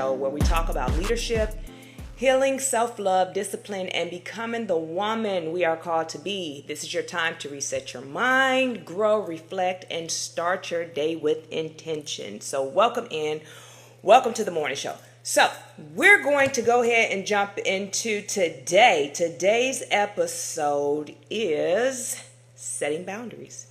show where we talk about leadership, healing, self-love, discipline, and becoming the woman we are called to be. This is your time to reset your mind, grow, reflect, and start your day with intention. So welcome in. Welcome to the morning show. So we're going to go ahead and jump into today. Today's episode is setting boundaries.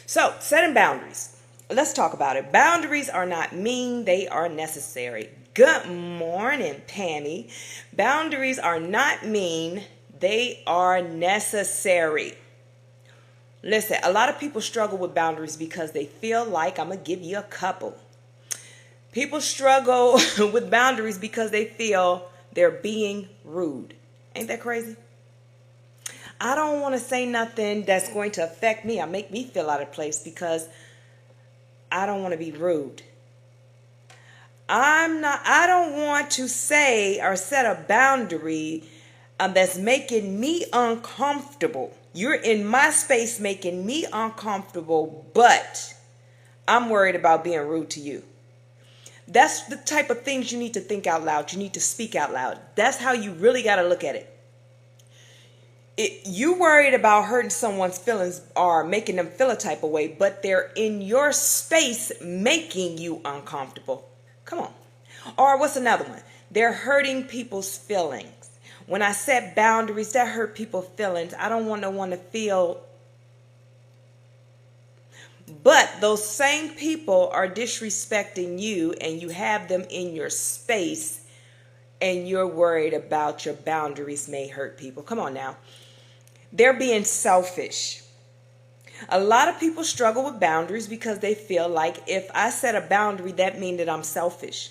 So setting boundaries. Let's talk about it. Boundaries are not mean, they are necessary. Good morning, Pammy. Boundaries are not mean, they are necessary. Listen, a lot of people struggle with boundaries because they feel like, I'm going to give you a couple. People struggle with boundaries because they feel they're being rude. Ain't that crazy? I don't want to say nothing that's going to affect me or make me feel out of place because I don't want to be rude. I don't want to say or set a boundary that's making me uncomfortable. You're in my space making me uncomfortable, but I'm worried about being rude to you. That's the type of things you need to think out loud. You need to speak out loud. That's how you really got to look at it. You worried about hurting someone's feelings or making them feel a type of way, but they're in your space making you uncomfortable. Come on. Or what's another one? They're hurting people's feelings. When I set boundaries, that hurt people's feelings. I don't want no one to feel. But those same people are disrespecting you and you have them in your space and you're worried about your boundaries may hurt people. Come on now. They're being selfish. A lot of people struggle with boundaries because they feel like if I set a boundary, that means that I'm selfish.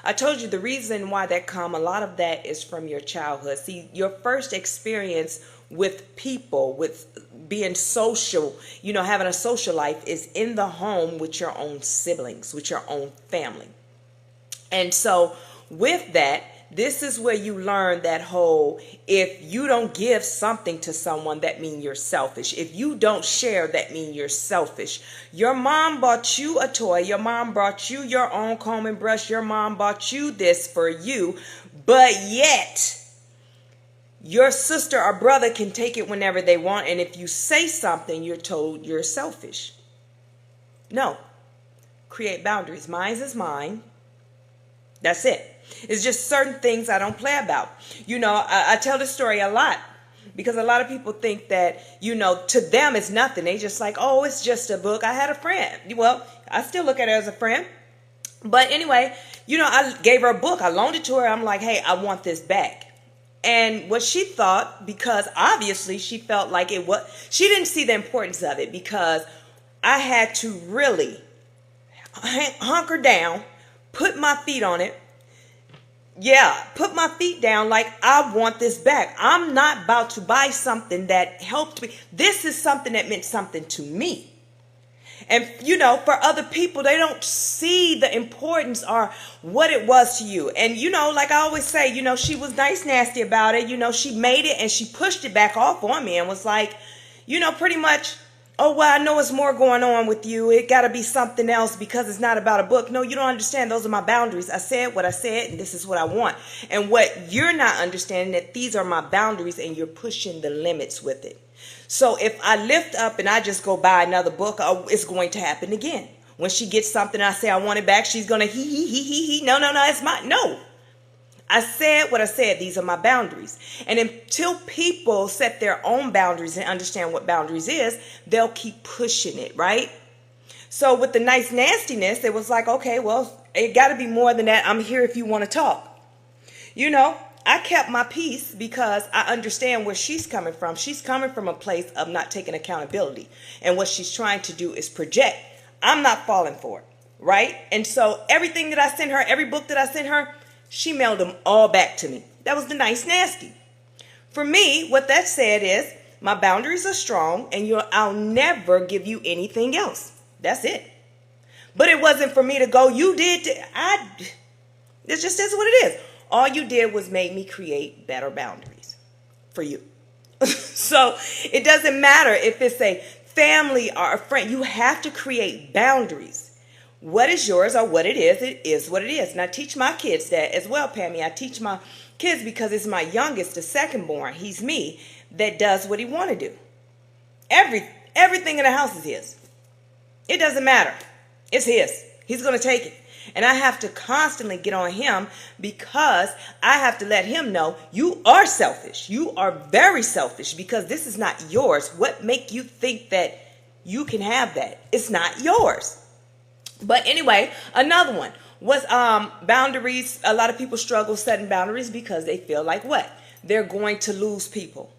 I told you the reason why that come, a lot of that is from your childhood. See, your first experience with people, with being social, having a social life is in the home with your own siblings, with your own family. And so with that, this is where you learn that whole, if you don't give something to someone, that means you're selfish. If you don't share, that means you're selfish. Your mom bought you a toy. Your mom brought you your own comb and brush. Your mom bought you this for you. But yet, your sister or brother can take it whenever they want. And if you say something, you're told you're selfish. No. Create boundaries. Mine is mine. That's it. It's just certain things I don't play about. I tell this story a lot because a lot of people think that, to them it's nothing. They just like, oh, it's just a book. I had a friend. Well, I still look at her as a friend. But anyway, I gave her a book. I loaned it to her. I'm like, hey, I want this back. And what she thought, because obviously she felt like she didn't see the importance of it because I had to really hunker down, put my feet on it. Yeah, put my feet down like I want this back. I'm not about to buy something that helped me. This is something that meant something to me. And, for other people, they don't see the importance or what it was to you. And, like I always say, she was nice, nasty about it. She made it and she pushed it back off on me and was like, pretty much, oh, well, I know it's more going on with you. It got to be something else because it's not about a book. No, you don't understand. Those are my boundaries. I said what I said, and this is what I want. And what you're not understanding, that these are my boundaries, and you're pushing the limits with it. So if I lift up and I just go buy another book, it's going to happen again. When she gets something, I say I want it back. She's going to he. No, it's mine. No. I said what I said. These are my boundaries. And until people set their own boundaries and understand what boundaries is, they'll keep pushing it, right? So with the nice nastiness, it was like, okay, well, it got to be more than that. I'm here if you want to talk. I kept my peace because I understand where she's coming from. She's coming from a place of not taking accountability. And what she's trying to do is project. I'm not falling for it, right? And so everything that I sent her, every book that I sent her, she mailed them all back to me. That was the nice nasty. For me, what that said is my boundaries are strong and I'll never give you anything else. That's it. But it wasn't for me to go, you did. It just is what it is. All you did was make me create better boundaries for you. So it doesn't matter if it's a family or a friend. You have to create boundaries. What is yours or what it is what it is. And I teach my kids that as well, Pammy. I teach my kids because it's my youngest, the second born. He's me that does what he want to do. Everything in the house is his. It doesn't matter. It's his. He's going to take it. And I have to constantly get on him because I have to let him know you are selfish. You are very selfish because this is not yours. What make you think that you can have that? It's not yours. But anyway, another one was boundaries. A lot of people struggle setting boundaries because they feel like what? They're going to lose people.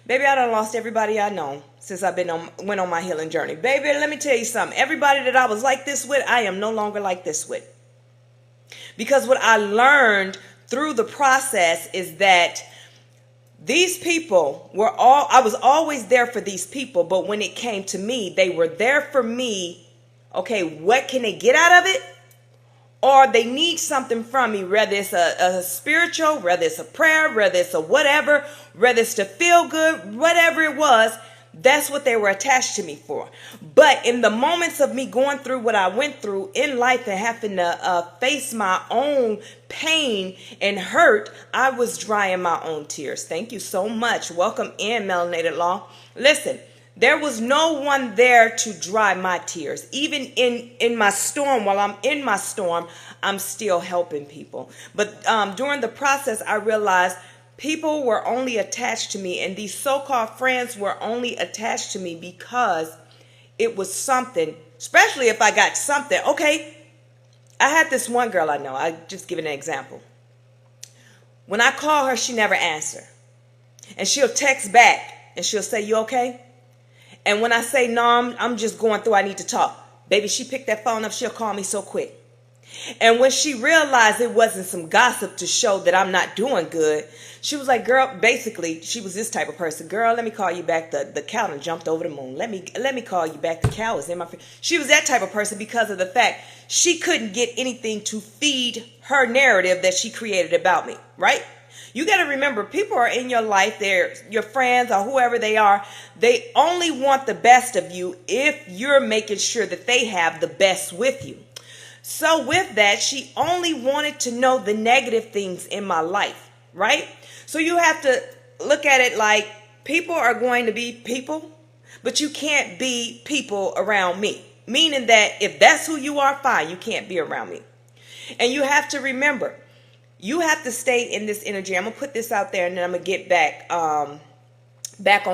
Baby, I done lost everybody I know since I've went on my healing journey. Baby, let me tell you something. Everybody that I was like this with, I am no longer like this with. Because what I learned through the process is that these people I was always there for these people, but when it came to me, they were there for me. Okay, what can they get out of it? Or they need something from me, whether it's a spiritual, whether it's a prayer, whether it's a whatever, whether it's to feel good, whatever it was, that's what they were attached to me for. But in the moments of me going through what I went through in life and having to face my own pain and hurt, I was drying my own tears. Thank you so much. Welcome in, Melanated Law. Listen. There was no one there to dry my tears. Even in my storm, while I'm in my storm, I'm still helping people. But during the process, I realized people were only attached to me, and these so-called friends were only attached to me because it was something, especially if I got something. Okay, I had this one girl I know. I just give an example. When I call her, she never answers. And she'll text back, and she'll say, "You okay?" And when I say, "No, I'm just going through, I need to talk," baby, she picked that phone up, she'll call me so quick. And when she realized it wasn't some gossip to show that I'm not doing good, she was like, "Girl," basically, she was this type of person. "Girl, let me call you back. The cow done jumped over the moon. Let me call you back. The cow is in my." She was that type of person because of the fact she couldn't get anything to feed her narrative that she created about me, right? You got to remember, people are in your life. They're your friends or whoever they are. They only want the best of you if you're making sure that they have the best with you. So with that, she only wanted to know the negative things in my life, right? So you have to look at it like people are going to be people, but you can't be people around me. Meaning that if that's who you are, fine, you can't be around me. And you have to remember, you have to stay in this energy. I'm going to put this out there and then I'm going to get back on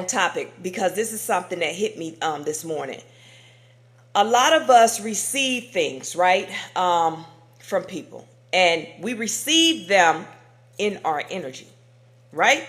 topic because this is something that hit me this morning. A lot of us receive things, right, from people. And we receive them in our energy, right?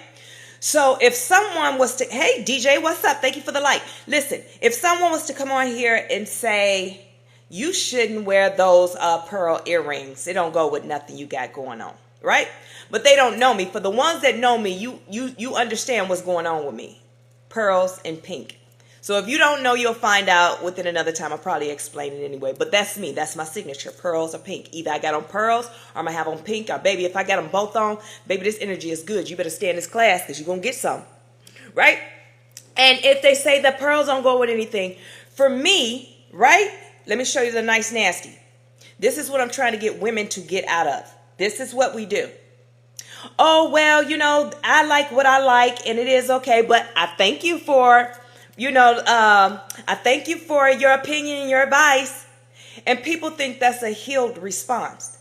So if someone was to, "Hey, DJ, what's up? Thank you for the like." Listen, if someone was to come on here and say, "You shouldn't wear those pearl earrings. They don't go with nothing you got going on." Right? But they don't know me. For the ones that know me, you understand what's going on with me. Pearls and pink. So if you don't know, you'll find out within another time. I'll probably explain it anyway. But that's me. That's my signature. Pearls or pink. Either I got on pearls or I'm going to have on pink. Or baby, if I got them both on, baby, this energy is good. You better stay in this class because you're going to get some. Right? And if they say the pearls don't go with anything, for me, right? Let me show you the nice nasty. This is what I'm trying to get women to get out of. This is what we do. "Oh, well, I like what I like and it is okay, but I thank you for, I thank you for your opinion and your advice." And people think that's a healed response.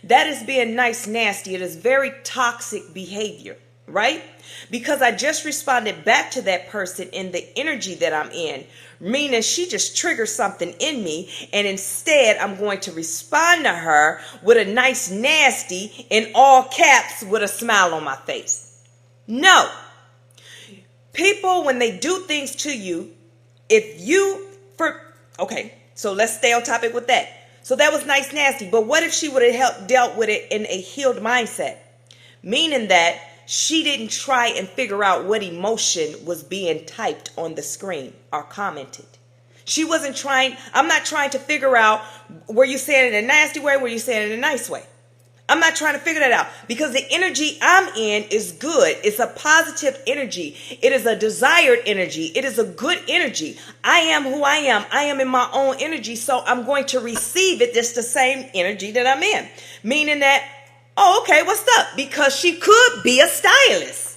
That is being nice, nasty. It is very toxic behavior, right? Because I just responded back to that person in the energy that I'm in, meaning she just triggered something in me, and instead I'm going to respond to her with a nice nasty in all caps with a smile on my face. No. People, when they do things to you, okay, so let's stay on topic with that. So that was nice nasty, but what if she would have dealt with it in a healed mindset? Meaning that she didn't try and figure out what emotion was being typed on the screen or commented. She wasn't trying. I'm not trying to figure out, were you saying it in a nasty way? Were you saying it in a nice way? I'm not trying to figure that out because the energy I'm in is good. It's a positive energy. It is a desired energy. It is a good energy. I am who I am. I am in my own energy. So I'm going to receive it. Just the same energy that I'm in. Meaning that, oh, okay, what's up? Because she could be a stylist.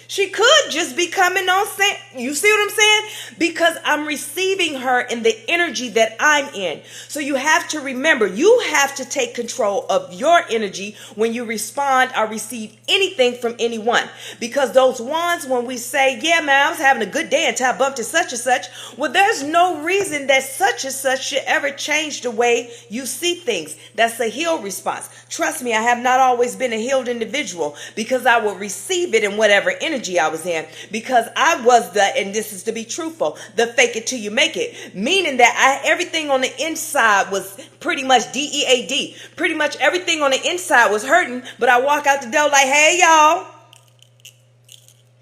She could just be coming on saying, you see what I'm saying? Because I'm receiving her in the energy that I'm in. So you have to remember, you have to take control of your energy when you respond or receive anything from anyone. Because those ones, when we say, yeah, man, I was having a good day until I bumped into such and such. Well, there's no reason that such and such should ever change the way you see things. That's a healed response. Trust me, I have not always been a healed individual because I will receive it in whatever energy I was in, because I was and this is to be truthful, the fake it till you make it, meaning that everything on the inside was pretty much DEAD. Pretty much everything on the inside was hurting, but I walk out the door like, hey, y'all.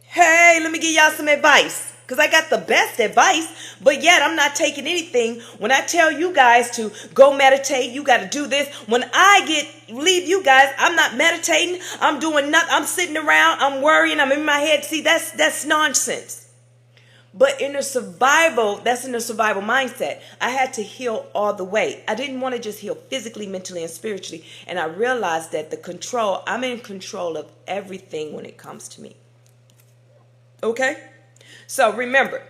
Hey, let me give y'all some advice. Because I got the best advice, but yet I'm not taking anything. When I tell you guys to go meditate, you got to do this. When I leave you guys, I'm not meditating. I'm doing nothing. I'm sitting around. I'm worrying. I'm in my head. See, that's nonsense. But in the survival, that's in the survival mindset. I had to heal all the way. I didn't want to just heal physically, mentally, and spiritually. And I realized that I'm in control of everything when it comes to me. Okay? So remember,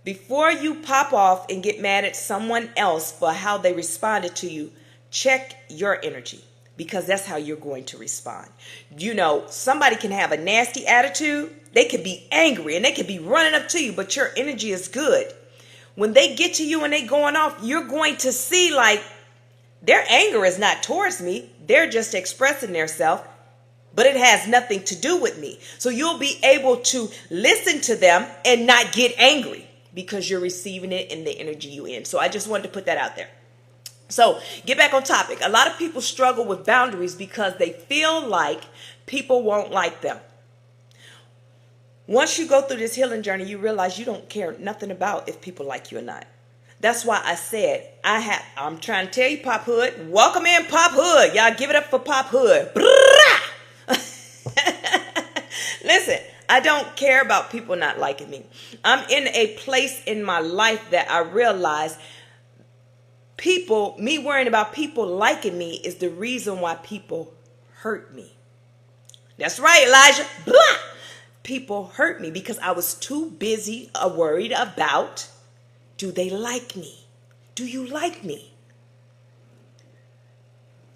before you pop off and get mad at someone else for how they responded to you, check your energy, because that's how you're going to respond. You know, somebody can have a nasty attitude. They could be angry and they could be running up to you, but your energy is good. When they get to you and they going off, you're going to see like their anger is not towards me. They're just expressing themselves. But it has nothing to do with me. So you'll be able to listen to them and not get angry because you're receiving it in the energy you're in. So I just wanted to put that out there. So get back on topic. A lot of people struggle with boundaries because they feel like people won't like them. Once you go through this healing journey, you realize you don't care nothing about if people like you or not. That's why I said, I'm trying to tell you, Pop Hood. Welcome in, Pop Hood. Y'all give it up for Pop Hood. Listen, I don't care about people not liking me. I'm in a place in my life that I realize me worrying about people liking me is the reason why people hurt me. That's right, Elijah. Blah! People hurt me because I was too busy worried about, do they like me? Do you like me?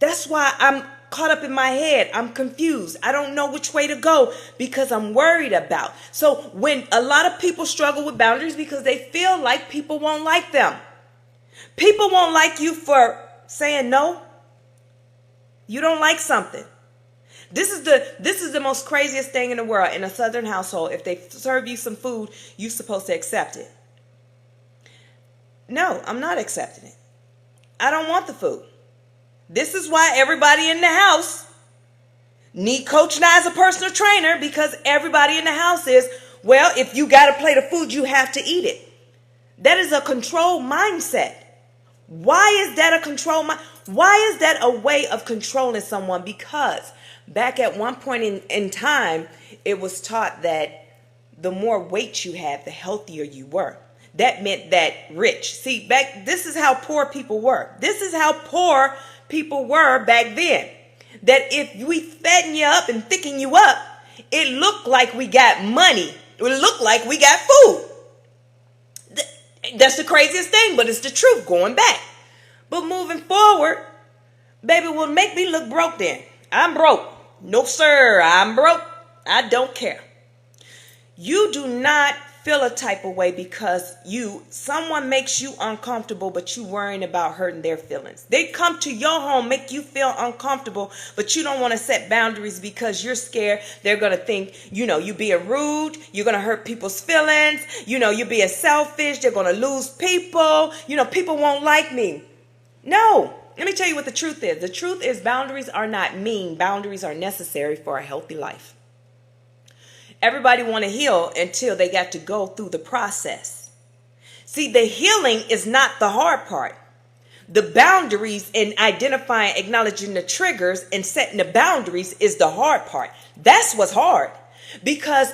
That's why I'm caught up in my head. I'm confused. I don't know which way to go because I'm worried about. So when a lot of people struggle with boundaries because they feel like people won't like them. People won't like you for saying no. You don't like something. This is the most craziest thing in the world. In a Southern household, if they serve you some food, you're supposed to accept it. No, I'm not accepting it. I don't want the food. This is why everybody in the house need Coach Nye as a personal trainer, because everybody in the house is, well, if you got a plate of food, you have to eat it. That is a control mindset. Why is that a control mind? Why is that a way of controlling someone? Because back at one point in time, it was taught that the more weight you had, the healthier you were. That meant that rich. See, this is how poor people were. This is how poor people were back then. That if we fatten you up and thicken you up, it looked like we got money. It looked like we got food. That's the craziest thing, but it's the truth going back. But moving forward, baby, will make me look broke then. I'm broke. No, sir, I'm broke. I don't care. You do not feel a type of way because someone makes you uncomfortable, but you worrying about hurting their feelings. They come to your home, make you feel uncomfortable, but you don't want to set boundaries because you're scared they're going to think, you being rude, you're going to hurt people's feelings, you're being selfish, they're going to lose people, people won't like me. No, let me tell you what the truth is. The truth is boundaries are not mean. Boundaries are necessary for a healthy life. Everybody want to heal until they got to go through the process. See, the healing is not the hard part. The boundaries and identifying, acknowledging the triggers and setting the boundaries is the hard part. That's what's hard, because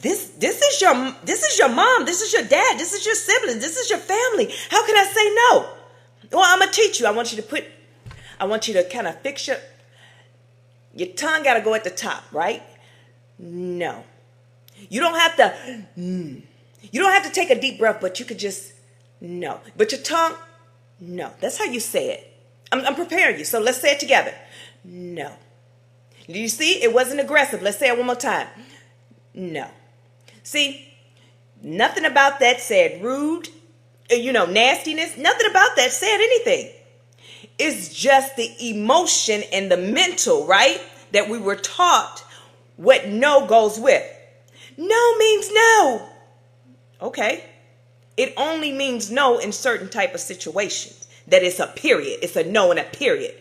this is your mom, this is your dad, this is your siblings, this is your family. How can I say no? Well, I'm gonna teach you. I want you to kind of fix your tongue. Got to go at the top, right? No, you don't have to. You don't have to take a deep breath, but you could just no. But your tongue, no. That's how you say it. I'm preparing you. So let's say it together. No. Do you see? It wasn't aggressive. Let's say it one more time. No. See, nothing about that said rude, nastiness. Nothing about that said anything. It's just the emotion and the mental, right? That we were taught what no goes with. No means no. Okay. It only means no in certain type of situations. That it's a period. It's a no and a period.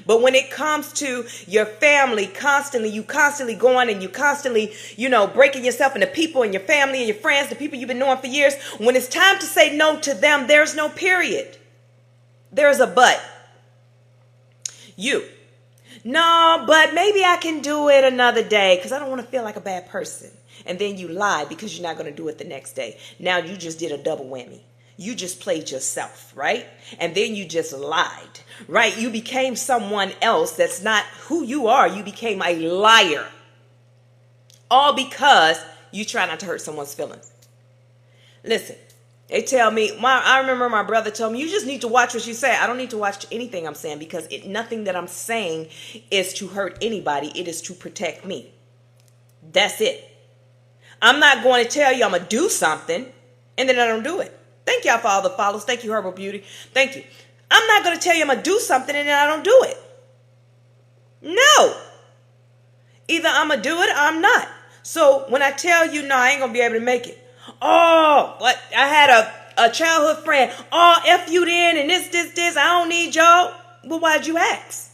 But when it comes to your family, you constantly going and you constantly, breaking yourself into people and your family and your friends, the people you've been knowing for years. When it's time to say no to them, there's no period. There's a but. No, but maybe I can do it another day because I don't want to feel like a bad person. And then you lie because you're not going to do it the next day. Now you just did a double whammy. You just played yourself, right? And then you just lied, right? You became someone else that's not who you are. You became a liar. All because you try not to hurt someone's feelings. Listen, they tell me, I remember my brother told me, you just need to watch what you say. I don't need to watch anything I'm saying because nothing that I'm saying is to hurt anybody. It is to protect me. That's it. I'm not going to tell you I'm going to do something and then I don't do it. Thank y'all for all the follows. Thank you, Herbal Beauty. Thank you. I'm not going to tell you I'm going to do something and then I don't do it. No. Either I'm going to do it or I'm not. So when I tell you, no, I ain't going to be able to make it. Oh, but I had a childhood friend. Oh, F you then and this. I don't need y'all. Well, why'd you ask?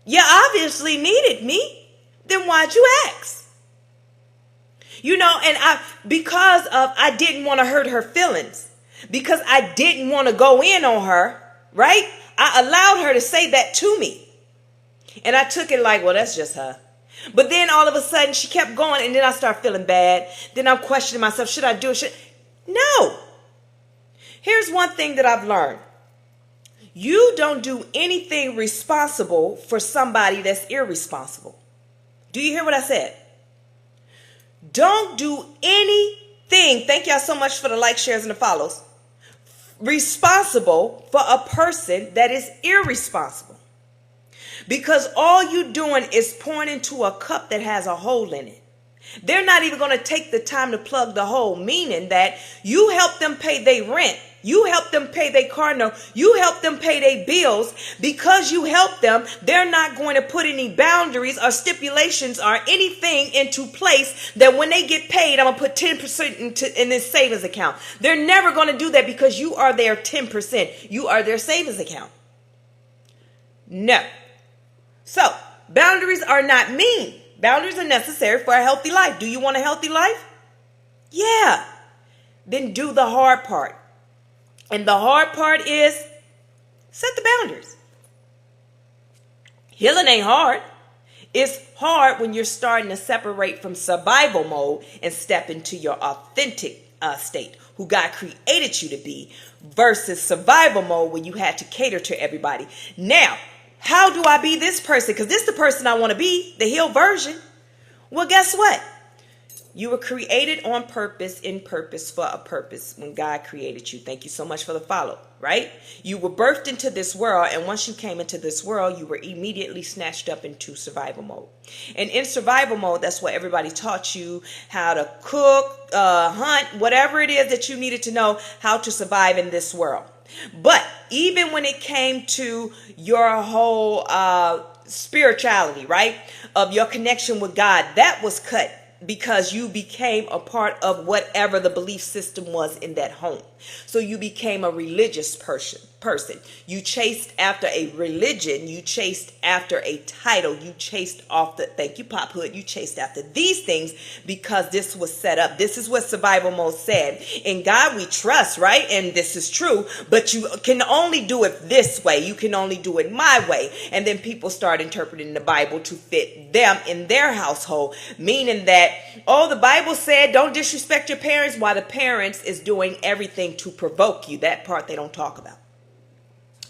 You obviously needed me. Then why'd you ask? And I didn't want to hurt her feelings, because I didn't want to go in on her, right? I allowed her to say that to me. And I took it like, well, that's just her. But then all of a sudden she kept going and then I started feeling bad. Then I'm questioning myself. Should I do it? No. Here's one thing that I've learned. You don't do anything responsible for somebody that's irresponsible. Do you hear what I said? Don't do anything. Thank y'all so much for the likes, shares, and the follows. Responsible for a person that is irresponsible. Because all you're doing is pouring into a cup that has a hole in it. They're not even going to take the time to plug the hole, meaning that you help them pay their rent. You help them pay their car note. You help them pay their bills. Because you help them, they're not going to put any boundaries or stipulations or anything into place that when they get paid, I'm going to put 10% in this savings account. They're never going to do that because you are their 10%. You are their savings account. No. So, boundaries are not mean. Boundaries are necessary for a healthy life. Do you want a healthy life? Yeah. Then do the hard part. And the hard part is set the boundaries. Healing ain't hard. It's hard when you're starting to separate from survival mode and step into your authentic state, who God created you to be, versus survival mode when you had to cater to everybody. Now, how do I be this person? Because this is the person I want to be, the healed version. Well, guess what? You were created on purpose, in purpose, for a purpose when God created you. Thank you so much for the follow, right? You were birthed into this world, and once you came into this world, you were immediately snatched up into survival mode. And in survival mode, that's what everybody taught you, how to cook, hunt, whatever it is that you needed to know how to survive in this world. But even when it came to your whole spirituality, right, of your connection with God, that was cut. because you became a part of whatever the belief system was in that home. So you became a religious person. You chased after a religion. You chased after a title. You chased off the, thank you, Pop Hood. You chased after these things because this was set up. This is what survival mode said. In God we trust, right? And this is true, but you can only do it this way. You can only do it my way. And then people start interpreting the Bible to fit them in their household, meaning that, oh, the Bible said don't disrespect your parents, while the parents is doing everything to provoke you. That part they don't talk about.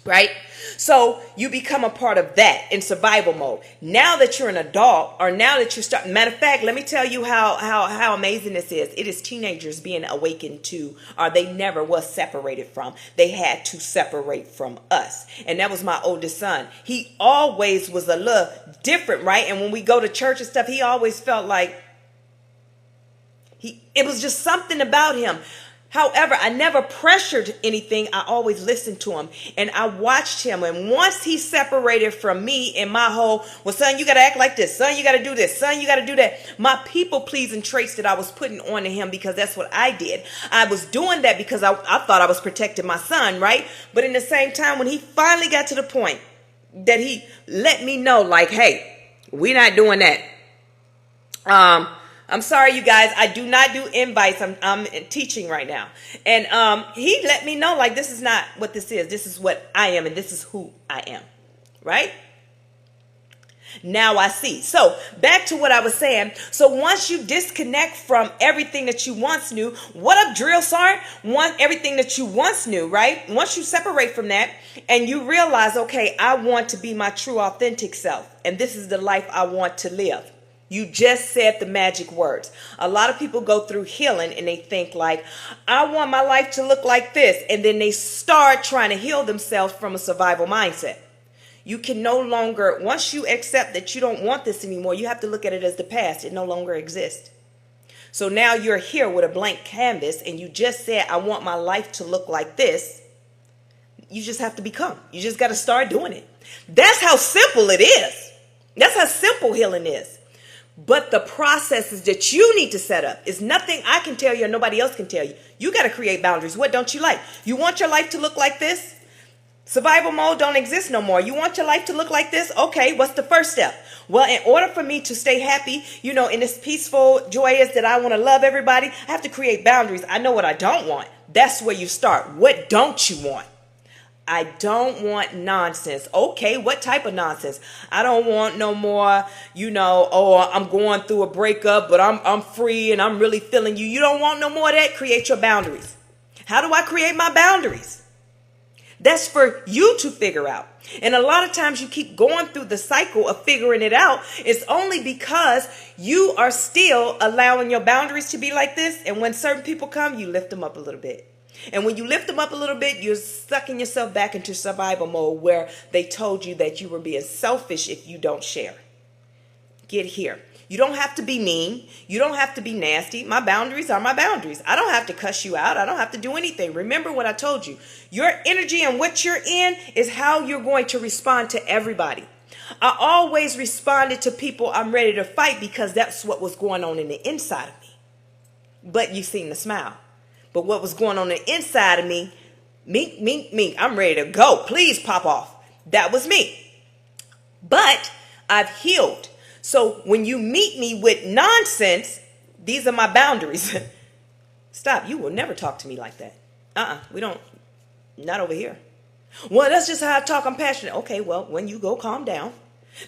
Right? So you become a part of that in survival mode. Now that you're an adult, or now that you're starting, matter of fact, let me tell you how amazing this is. It is teenagers being awakened to, or they never was separated from. They had to separate from us. And that was my oldest son. He always was a little different, right? And when we go to church and stuff, he always felt like it was just something about him. However, I never pressured anything. I always listened to him, and I watched him. And once he separated from me and my whole, well, son, you got to act like this. Son, you got to do this. Son, you got to do that. My people pleasing traits that I was putting on to him, because that's what I did. I was doing that because I thought I was protecting my son, right? But in the same time, when he finally got to the point that he let me know, like, hey, we're not doing that. I'm sorry, you guys. I do not do invites. I'm teaching right now. And he let me know, like, this is not what this is. This is what I am, and this is who I am. Right? Now I see. So back to what I was saying. So once you disconnect from everything that you once knew, what up, drill sergeant? Everything that you once knew, right? Once you separate from that and you realize, okay, I want to be my true, authentic self, and this is the life I want to live. You just said the magic words. A lot of people go through healing and they think like, I want my life to look like this. And then they start trying to heal themselves from a survival mindset. You can no longer, once you accept that you don't want this anymore, you have to look at it as the past. It no longer exists. So now you're here with a blank canvas and you just said, I want my life to look like this. You just have to become. You just got to start doing it. That's how simple it is. That's how simple healing is. But the processes that you need to set up is nothing I can tell you or nobody else can tell you. You got to create boundaries. What don't you like? You want your life to look like this? Survival mode don't exist no more. You want your life to look like this? Okay, what's the first step? Well, in order for me to stay happy, in this peaceful, joyous that I want to love everybody, I have to create boundaries. I know what I don't want. That's where you start. What don't you want? I don't want nonsense. Okay, what type of nonsense? I don't want no more, oh, I'm going through a breakup, but I'm free and I'm really feeling you. You don't want no more of that? Create your boundaries. How do I create my boundaries? That's for you to figure out. And a lot of times you keep going through the cycle of figuring it out. It's only because you are still allowing your boundaries to be like this. And when certain people come, you lift them up a little bit. And when you lift them up a little bit, you're sucking yourself back into survival mode where they told you that you were being selfish if you don't share. Get here. You don't have to be mean. You don't have to be nasty. My boundaries are my boundaries. I don't have to cuss you out. I don't have to do anything. Remember what I told you. Your energy and what you're in is how you're going to respond to everybody. I always responded to people I'm ready to fight because that's what was going on in the inside of me. But you seen the smile. But what was going on the inside of me, I'm ready to go. Please pop off. That was me. But I've healed. So when you meet me with nonsense, these are my boundaries. Stop. You will never talk to me like that. We don't. Not over here. Well, that's just how I talk. I'm passionate. Okay, well, when you go, calm down.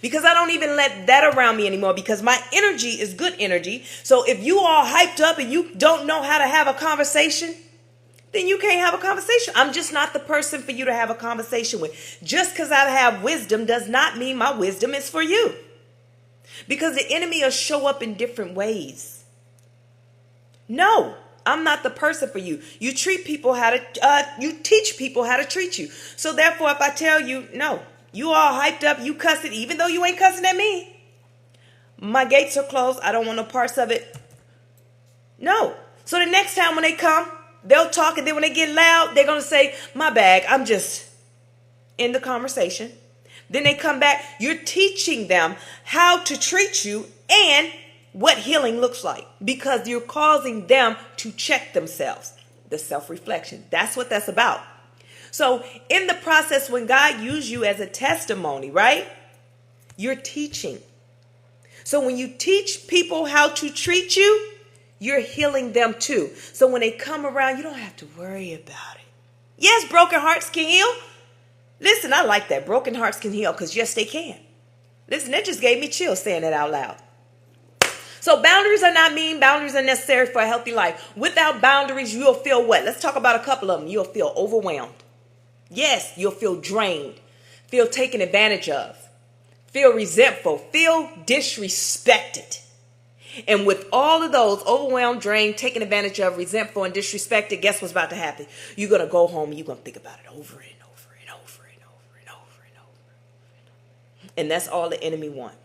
Because I don't even let that around me anymore because my energy is good energy. So if you all hyped up and you don't know how to have a conversation, then you can't have a conversation. I'm just not the person for you to have a conversation with. Just because I have wisdom does not mean my wisdom is for you. Because the enemy will show up in different ways. No, I'm not the person for you. You teach people how to treat you. So therefore, if I tell you, no, you all hyped up, you cussing, even though you ain't cussing at me. My gates are closed. I don't want no parts of it. No. So the next time when they come, they'll talk, and then when they get loud, they're going to say, my bad, I'm just in the conversation. Then they come back. You're teaching them how to treat you, and what healing looks like, because you're causing them to check themselves. The self-reflection. That's what that's about. So in the process, when God used you as a testimony, right? You're teaching. So when you teach people how to treat you, you're healing them too. So when they come around, you don't have to worry about it. Yes, broken hearts can heal. Listen, I like that. Broken hearts can heal, because yes, they can. Listen, that just gave me chills saying it out loud. So boundaries are not mean. Boundaries are necessary for a healthy life. Without boundaries, you'll feel what? Let's talk about a couple of them. You'll feel overwhelmed. Yes, you'll feel drained. Feel taken advantage of. Feel resentful. Feel disrespected. And with all of those, overwhelmed, drained, taken advantage of, resentful, and disrespected, guess what's about to happen? You're going to go home and you're going to think about it over and over and over and over and over and over. And that's all the enemy wants.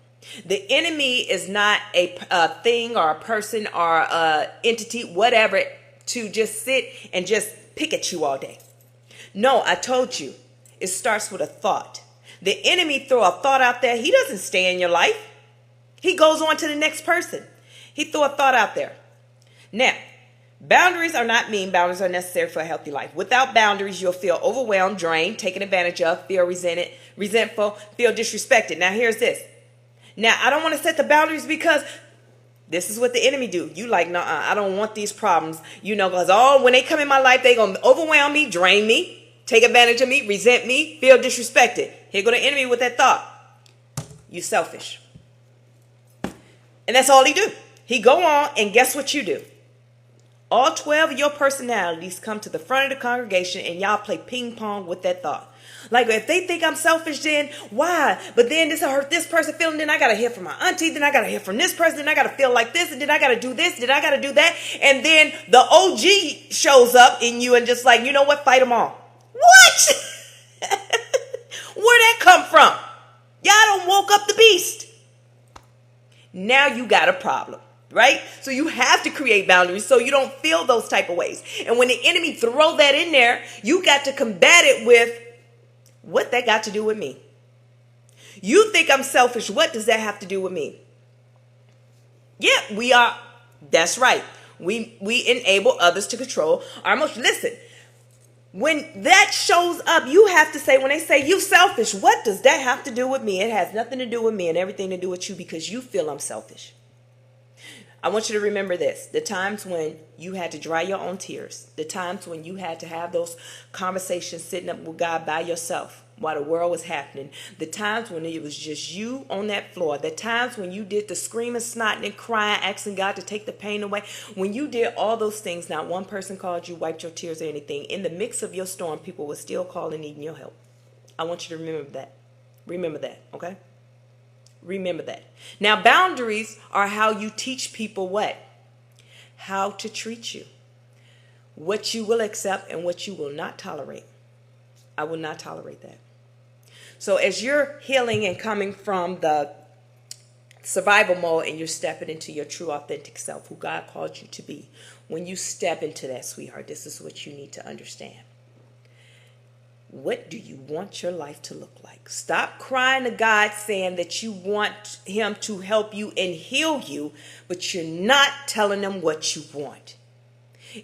The enemy is not a thing or a person or a entity, whatever, to just sit and just pick at you all day. No, I told you, it starts with a thought. The enemy throw a thought out there. He doesn't stay in your life. He goes on to the next person. He threw a thought out there. Now, boundaries are not mean. Boundaries are necessary for a healthy life. Without boundaries, you'll feel overwhelmed, drained, taken advantage of, feel resentful, feel disrespected. Now, here's this. Now, I don't want to set the boundaries because this is what the enemy do. You like, nah, I don't want these problems. Because when they come in my life, they going to overwhelm me, drain me, take advantage of me, resent me, feel disrespected. Here go the enemy with that thought. You selfish. And that's all he do. He go on, and guess what you do? All 12 of your personalities come to the front of the congregation, and y'all play ping pong with that thought. Like, if they think I'm selfish, then why? But then this will hurt this person feeling. Then I got to hear from my auntie. Then I got to hear from this person. Then I got to feel like this. And then I got to do this. Then I got to do that. And then the OG shows up in you and just like, you know what? Fight them all. What? Where'd that come from? Y'all done woke up the beast. Now you got a problem. Right? So you have to create boundaries so you don't feel those type of ways. And when the enemy throw that in there, you got to combat it with what that got to do with me. You think I'm selfish. What does that have to do with me? Yeah, we are. That's right. We enable others to control our emotions. Listen, when that shows up, you have to say, when they say you selfish, what does that have to do with me? It has nothing to do with me and everything to do with you, because you feel I'm selfish. I want you to remember this. The times when you had to dry your own tears. The times when you had to have those conversations sitting up with God by yourself while the world was happening. The times when it was just you on that floor. The times when you did the screaming, snotting, and crying, asking God to take the pain away. When you did all those things, not one person called you, wiped your tears or anything. In the mix of your storm, people were still calling, needing your help. I want you to remember that. Remember that, okay? Remember that. Now, boundaries are how you teach people what? How to treat you. What you will accept and what you will not tolerate. I will not tolerate that. So as you're healing and coming from the survival mode and you're stepping into your true authentic self, who God called you to be, when you step into that, sweetheart, this is what you need to understand. What do you want your life to look like? Stop crying to God saying that you want him to help you and heal you, but you're not telling him what you want.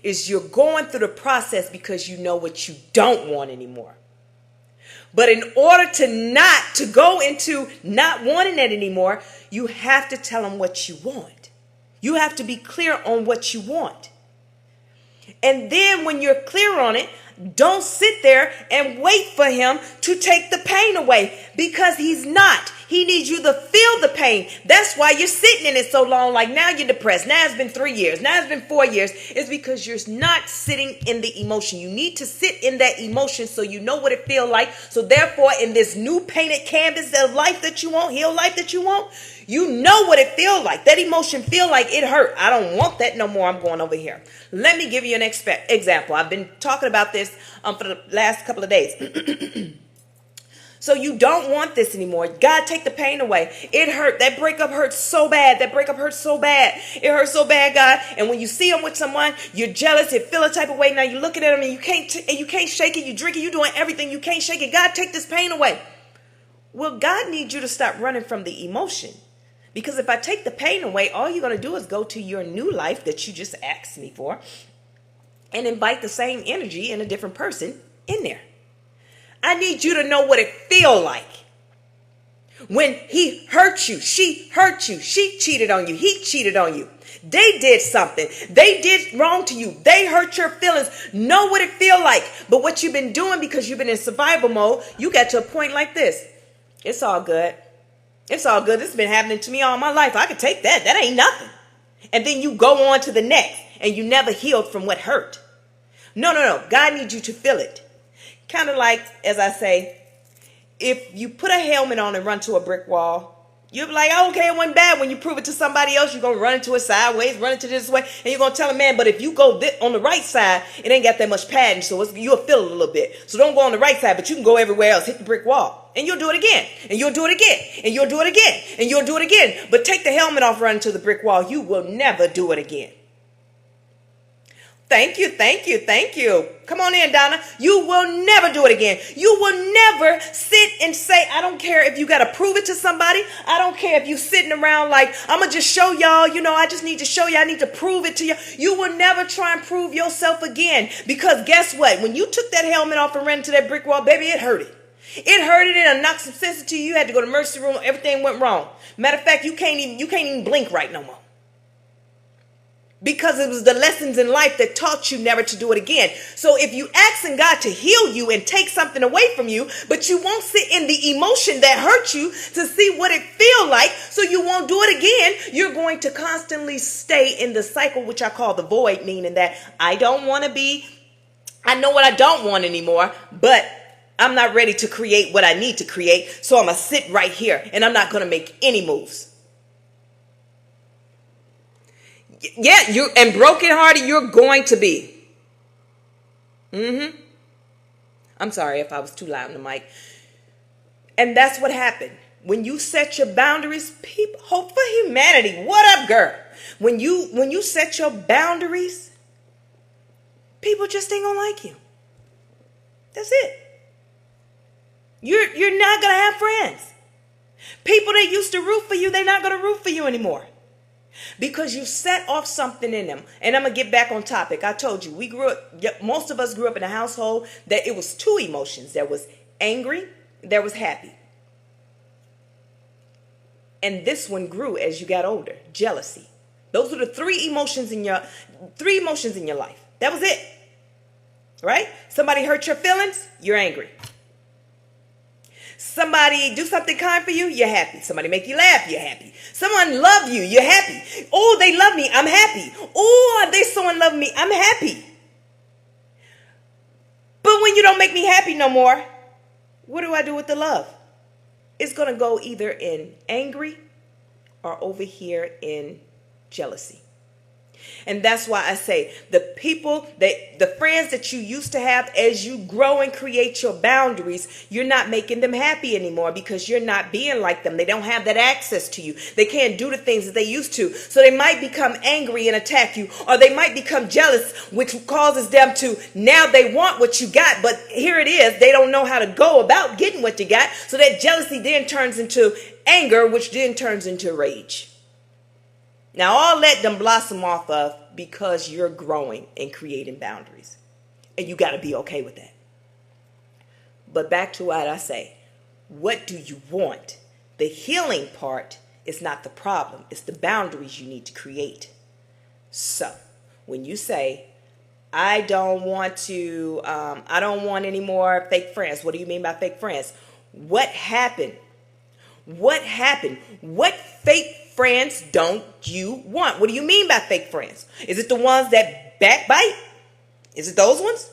You're going through the process because you know what you don't want anymore. But in order to go into not wanting it anymore, you have to tell him what you want. You have to be clear on what you want. And then when you're clear on it, don't sit there and wait for him to take the pain away, because he's not. He needs you to feel the pain. That's why you're sitting in it so long. Like, now you're depressed. Now it's been 3 years. Now it's been 4 years. It's because you're not sitting in the emotion. You need to sit in that emotion so you know what it feels like. So therefore, in this new painted canvas of life that you want, heal life that you want, you know what it feels like. That emotion feel like it hurt. I don't want that no more. I'm going over here. Let me give you an example. I've been talking about this for the last couple of days. So you don't want this anymore. God, take the pain away. It hurt. That breakup hurts so bad. That breakup hurts so bad. It hurts so bad, God. And when you see him with someone, you're jealous. You feel a type of way. Now you're looking at him and you can't shake it. You drink it. You're doing everything. You can't shake it. God, take this pain away. Well, God needs you to stop running from the emotion. Because if I take the pain away, all you're going to do is go to your new life that you just asked me for and invite the same energy in a different person in there. I need you to know what it feels like when he hurt you, she hurt you, she cheated on you, he cheated on you. They did something. They did wrong to you. They hurt your feelings. Know what it feels like. But what you've been doing because you've been in survival mode, you got to a point like this. It's all good. It's all good. This has been happening to me all my life. I could take that. That ain't nothing. And then you go on to the next and you never healed from what hurt. No. God needs you to feel it. Kind of like, as I say, if you put a helmet on and run to a brick wall, you're like, oh, okay, it wasn't bad. When you prove it to somebody else, you're going to run into it sideways, run into this way, and you're going to tell them, man, but if you go on the right side, it ain't got that much padding, so you'll feel it a little bit. So don't go on the right side, but you can go everywhere else, hit the brick wall, and you'll do it again, and you'll do it again, and you'll do it again, and you'll do it again. But take the helmet off, run into the brick wall. You will never do it again. Thank you. Come on in, Donna. You will never do it again. You will never sit and say, I don't care if you got to prove it to somebody. I don't care if you sitting around like, I'm going to just show y'all, I just need to show you. I need to prove it to you. You will never try and prove yourself again. Because guess what? When you took that helmet off and ran into that brick wall, baby, it hurted. It hurted and knocked some sense into you. You had to go to the emergency room. Everything went wrong. Matter of fact, you can't even blink right no more. Because it was the lessons in life that taught you never to do it again. So if you asking God to heal you and take something away from you, but you won't sit in the emotion that hurt you to see what it feel like, so you won't do it again, you're going to constantly stay in the cycle, which I call the void, meaning that I know what I don't want anymore, but I'm not ready to create what I need to create. So I'm going to sit right here and I'm not going to make any moves. Yeah, and brokenhearted you're going to be. I'm sorry if I was too loud in the mic. And that's what happened. When you set your boundaries, people, Hope for Humanity. What up, girl? When you set your boundaries, people just ain't gonna like you. That's it. You're not gonna have friends. People that used to root for you, they're not gonna root for you anymore. Because you set off something in them. And I'm going to get back on topic. I told you, most of us grew up in a household that it was two emotions. There was angry, there was happy. And this one grew as you got older, jealousy. Those were the three emotions in your life. That was it. Right? Somebody hurt your feelings, you're angry. Somebody do something kind for you, you're happy. Somebody make you laugh, you're happy. Someone love you, you're happy. Oh, they love me, I'm happy. Oh, they so in love with me, I'm happy. But when you don't make me happy no more, what do I do with the love? It's going to go either in angry or over here in jealousy. And that's why I say the friends that you used to have, as you grow and create your boundaries, you're not making them happy anymore because you're not being like them. They don't have that access to you. They can't do the things that they used to. So they might become angry and attack you, or they might become jealous, which causes them to, now they want what you got, but here it is. They don't know how to go about getting what you got. So that jealousy then turns into anger, which then turns into rage. Now, all that them blossom off of because you're growing and creating boundaries. And you got to be okay with that. But back to what I say. What do you want? The healing part is not the problem. It's the boundaries you need to create. So, when you say, I don't want any more fake friends. What do you mean by fake friends? What happened? What fake friends don't you want? What do you mean by fake friends? Is it the ones that backbite? Is it those ones?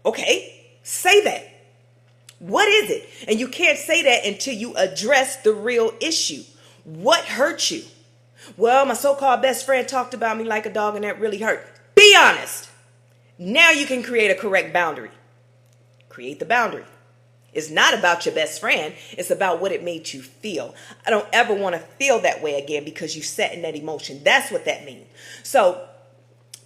Okay, say that. What is it? And you can't say that until you address the real issue. What hurt you? Well, my so-called best friend talked about me like a dog and that really hurt. Be honest. Now you can create a correct boundary. Create the boundary. It's not about your best friend. It's about what it made you feel. I don't ever want to feel that way again because you set in that emotion. That's what that means. So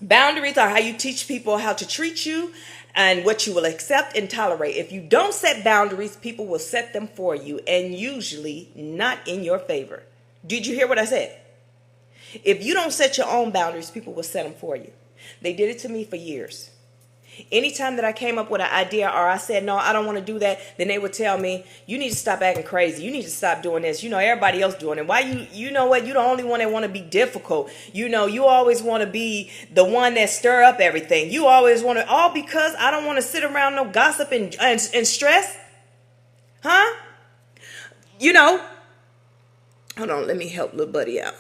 boundaries are how you teach people how to treat you and what you will accept and tolerate. If you don't set boundaries, people will set them for you and usually not in your favor. Did you hear what I said? If you don't set your own boundaries, people will set them for you. They did it to me for years. Anytime that I came up with an idea or I said, no, I don't want to do that, then they would tell me, you need to stop acting crazy. You need to stop doing this. You know, everybody else doing it. Why you know what? You're the only one that want to be difficult. You know, you always want to be the one that stir up everything. You always want to, all because I don't want to sit around no gossip and stress. Huh? You know, hold on, let me help little buddy out.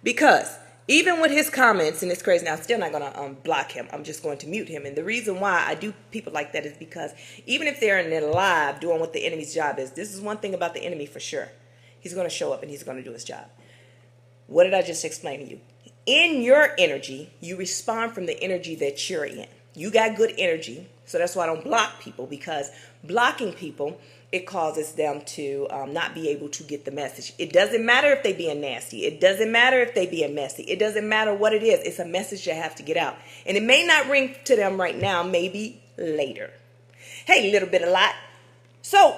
Because even with his comments, and it's crazy, now I'm still not going to block him. I'm just going to mute him. And the reason why I do people like that is because even if they're in their live doing what the enemy's job is, this is one thing about the enemy for sure. He's going to show up and he's going to do his job. What did I just explain to you? In your energy, you respond from the energy that you're in. You got good energy, so that's why I don't block people, because blocking people, it causes them to not be able to get the message. It doesn't matter if they being nasty. It doesn't matter if they being messy. It doesn't matter what it is. It's a message that have to get out. And it may not ring to them right now, maybe later. Hey, little bit of lot. So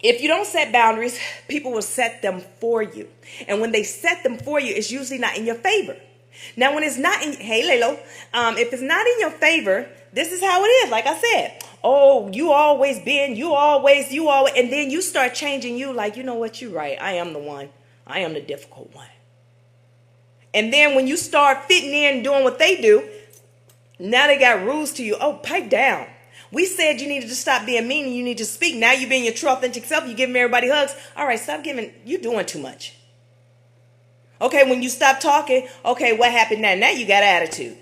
if you don't set boundaries, people will set them for you. And when they set them for you, it's usually not in your favor. Now, when it's not in, hey, Lalo, if it's not in your favor, this is how it is. Like I said, oh, you always, and then you start changing you like, you know what, you're right. I am the one. I am the difficult one. And then when you start fitting in doing what they do, now they got rules to you. Oh, pipe down. We said you needed to stop being mean and you need to speak. Now you're being your true authentic self. You're giving everybody hugs. All right, stop giving. You're doing too much. Okay, when you stop talking, okay, what happened now? Now you got attitude.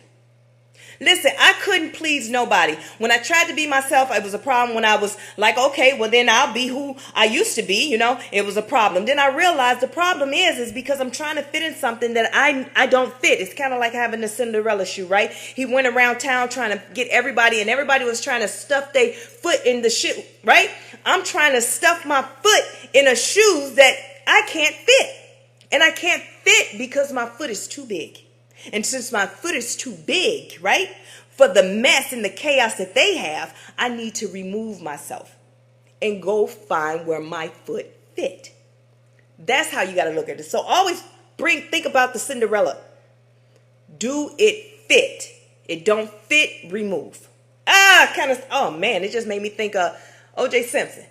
Listen, I couldn't please nobody. When I tried to be myself, it was a problem. When I was like, okay, well then I'll be who I used to be, you know, it was a problem. Then I realized the problem is because I'm trying to fit in something that I don't fit. It's kind of like having the Cinderella shoe, right? He went around town trying to get everybody, and everybody was trying to stuff their foot in the shoe, right? I'm trying to stuff my foot in a shoe that I can't fit. And I can't fit because my foot is too big. And since my foot is too big, right, for the mess and the chaos that they have, I need to remove myself and go find where my foot fit. That's how you got to look at it. So always think about the Cinderella. Do it fit? It don't fit, remove. Oh man, it just made me think of O.J. Simpson.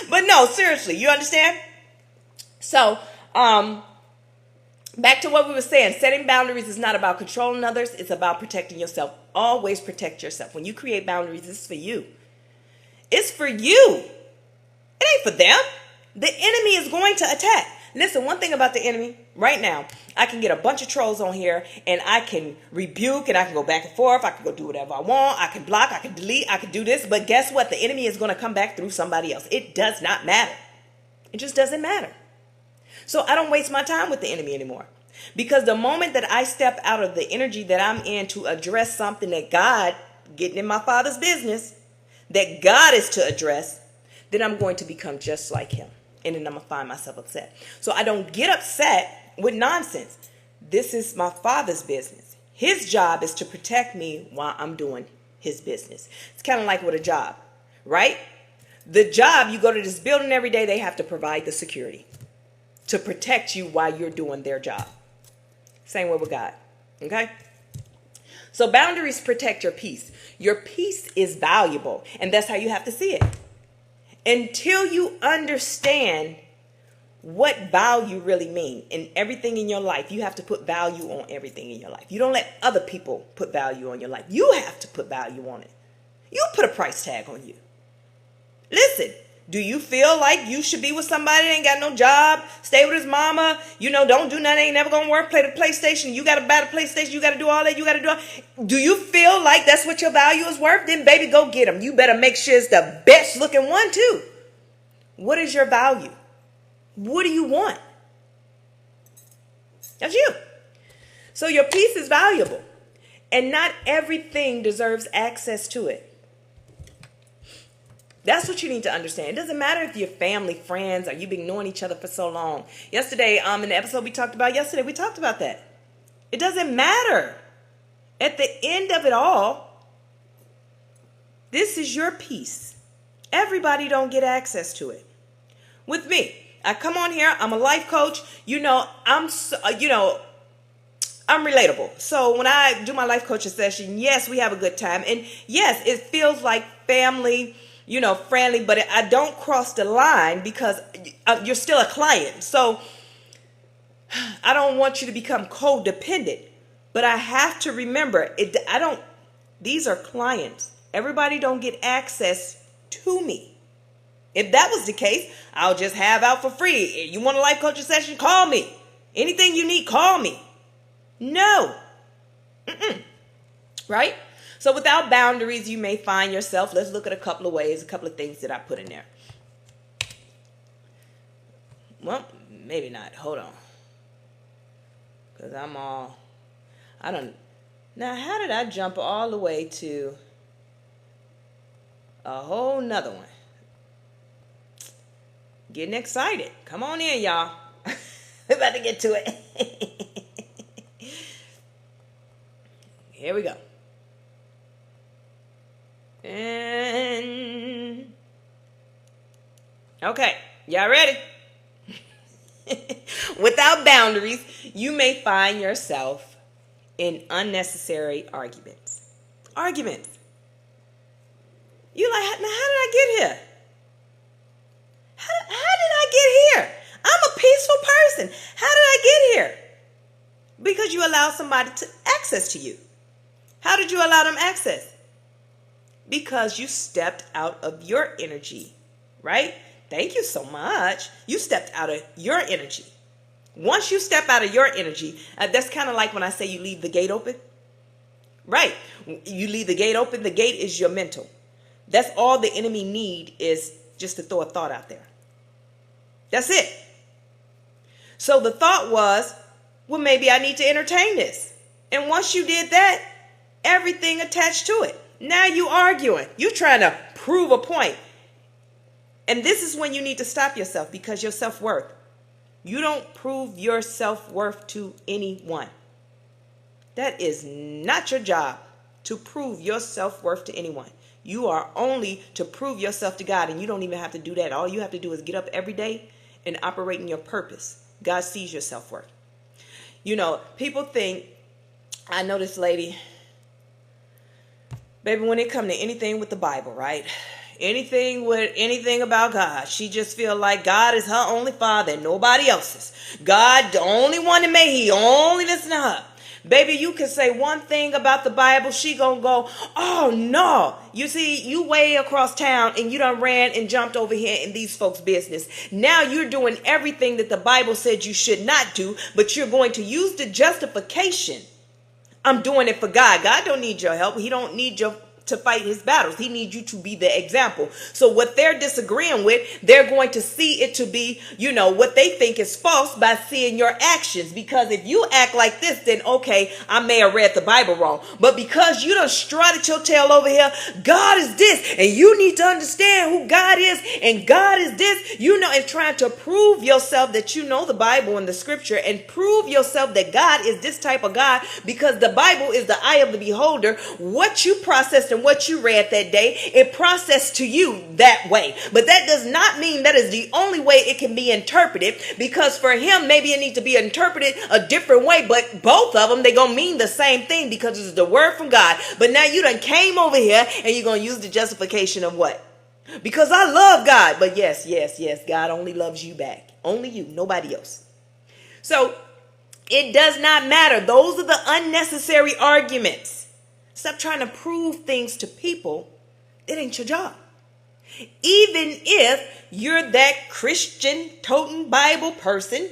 But no, seriously, you understand? So, back to what we were saying. Setting boundaries is not about controlling others. It's about protecting yourself. Always protect yourself. When you create boundaries, it's for you. It's for you. It ain't for them. The enemy is going to attack. Listen, one thing about the enemy, right now, I can get a bunch of trolls on here and I can rebuke and I can go back and forth. I can go do whatever I want. I can block. I can delete. I can do this. But guess what? The enemy is going to come back through somebody else. It does not matter. It just doesn't matter. So I don't waste my time with the enemy anymore. Because the moment that I step out of the energy that I'm in to address something that God, getting in my Father's business, that God is to address, then I'm going to become just like him. And then I'm going to find myself upset. So I don't get upset with nonsense. This is my Father's business. His job is to protect me while I'm doing his business. It's kind of like with a job, right? The job, you go to this building every day, they have to provide the security to protect you while you're doing their job. Same way with God. Okay? So boundaries protect your peace. Your peace is valuable. And that's how you have to see it. Until you understand what value really means in everything in your life, you have to put value on everything in your life. You don't let other people put value on your life. You have to put value on it. You put a price tag on you. Listen. Do you feel like you should be with somebody that ain't got no job, stay with his mama, you know, don't do nothing, ain't never gonna work, play the PlayStation, you gotta buy the PlayStation, you gotta do all that, you gotta do all. Do you feel like that's what your value is worth? Then baby, go get them. You better make sure it's the best looking one too. What is your value? What do you want? That's you. So your peace is valuable. And not everything deserves access to it. That's what you need to understand. It doesn't matter if you're family, friends, or you've been knowing each other for so long. Yesterday, in the episode we talked about that. It doesn't matter. At the end of it all, this is your peace. Everybody don't get access to it. With me, I come on here. I'm a life coach. I'm relatable. So when I do my life coaching session, yes, we have a good time. And yes, it feels like family, friendly, but I don't cross the line because you're still a client. So I don't want you to become codependent, but I have to remember these are clients. Everybody don't get access to me. If that was the case, I'll just have out for free. You want a life coaching session? Call me. Anything you need, call me. No. Right? So without boundaries, you may find yourself, let's look at a couple of things that I put in there. Well, maybe not. Hold on. Because now how did I jump all the way to a whole nother one? Getting excited. Come on in, y'all. We're about to get to it. Here we go. And okay, y'all ready? Without boundaries, you may find yourself in unnecessary arguments. You like, now how did I get here? How did I get here? I'm a peaceful person. How did I get here? Because you allowed somebody to access to you. How did you allow them access? Because you stepped out of your energy, right? Thank you so much. You stepped out of your energy. Once you step out of your energy, that's kind of like when I say you leave the gate open. Right. You leave the gate open. The gate is your mental. That's all the enemy need is just to throw a thought out there. That's it. So the thought was, well, maybe I need to entertain this. And once you did that, everything attached to it. Now you arguing. You're trying to prove a point. And this is when you need to stop yourself because your self-worth. You don't prove your self-worth to anyone. That is not your job to prove your self-worth to anyone. You are only to prove yourself to God, and you don't even have to do that. All you have to do is get up every day and operate in your purpose. God sees your self-worth. People think, I know this lady, baby, when it comes to anything with the Bible, right? Anything about God, she just feel like God is her only father and nobody else's. God, the only one that made, he only listen to her. Baby, you can say one thing about the Bible, she gonna go, oh no. You see, you way across town and you done ran and jumped over here in these folks' business. Now you're doing everything that the Bible said you should not do, but you're going to use the justification. I'm doing it for God. God don't need your help. He don't need your to fight his battles. He needs you to be the example. So what they're disagreeing with, they're going to see it to be, what they think is false by seeing your actions. Because if you act like this, then okay, I may have read the Bible wrong. But because you done strutted your tail over here, God is this, and you need to understand who God is, and God is this, and trying to prove yourself that you know the Bible and the scripture, and prove yourself that God is this type of God, because the Bible is the eye of the beholder. What you processed and what you read that day, it processed to you that way. But that does not mean that is the only way it can be interpreted, because for him, maybe it needs to be interpreted a different way, but both of them, they gonna mean the same thing because it's the word from God. But now you done came over here and you're gonna use the justification of what? Because I love God. But yes, God only loves you back. Only you, nobody else. So it does not matter. Those are the unnecessary arguments. Stop trying to prove things to people. It ain't your job. Even if you're that Christian toting Bible person,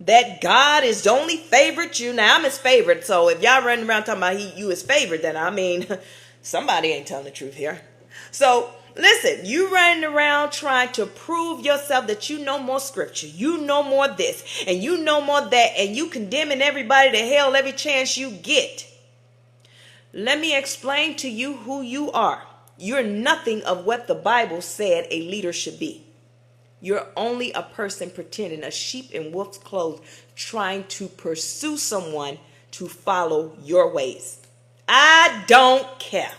that God is the only favorite you. Now I'm his favorite. So if y'all running around talking about you his favorite, then somebody ain't telling the truth here. So listen, you running around trying to prove yourself that you know more scripture, you know more this, and you know more that, and you condemning everybody to hell every chance you get. Let me explain to you who you are. You're nothing of what the Bible said a leader should be. You're only a person pretending, a sheep in wolf's clothes, trying to pursue someone to follow your ways. I don't care.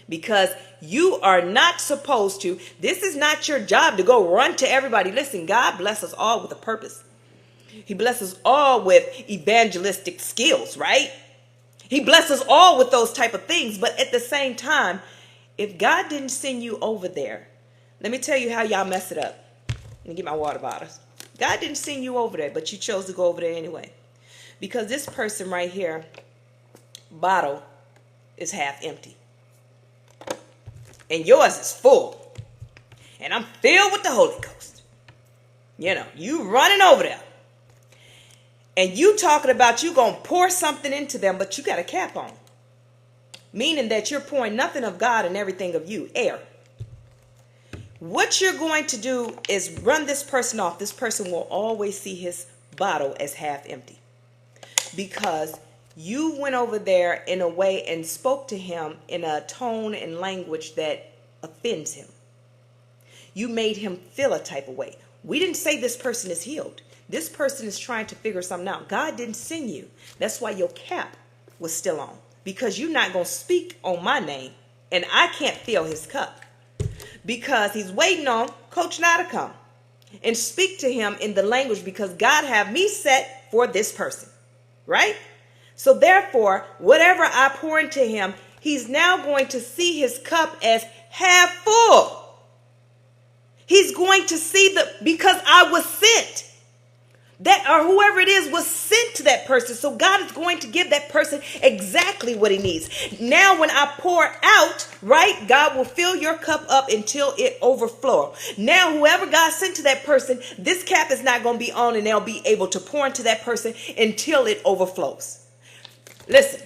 because you are not supposed to. This is not your job to go run to everybody. Listen, God bless us all with a purpose. He blesses all with evangelistic skills, right? He blesses all with those type of things. But at the same time, if God didn't send you over there, let me tell you how y'all mess it up. Let me get my water bottles. God didn't send you over there, but you chose to go over there anyway. Because this person right here, bottle is half empty. And yours is full. And I'm filled with the Holy Ghost. You know, you running over there. And you talking about you going to pour something into them, but you got a cap on. Meaning that you're pouring nothing of God and everything of you, air. What you're going to do is run this person off. This person will always see his bottle as half empty. Because you went over there in a way and spoke to him in a tone and language that offends him. You made him feel a type of way. We didn't say this person is healed. This person is trying to figure something out. God didn't send you. That's why your cap was still on. Because you're not going to speak on my name. And I can't fill his cup. Because he's waiting on Coach Nah to come and speak to him in the language, because God have me set for this person. Right? So therefore, whatever I pour into him, he's now going to see his cup as half full. He's going to see because I was sent. That or whoever it is was sent to that person. So God is going to give that person exactly what he needs. Now when I pour out, right, God will fill your cup up until it overflows. Now whoever God sent to that person, this cap is not going to be on, and they'll be able to pour into that person until it overflows. Listen,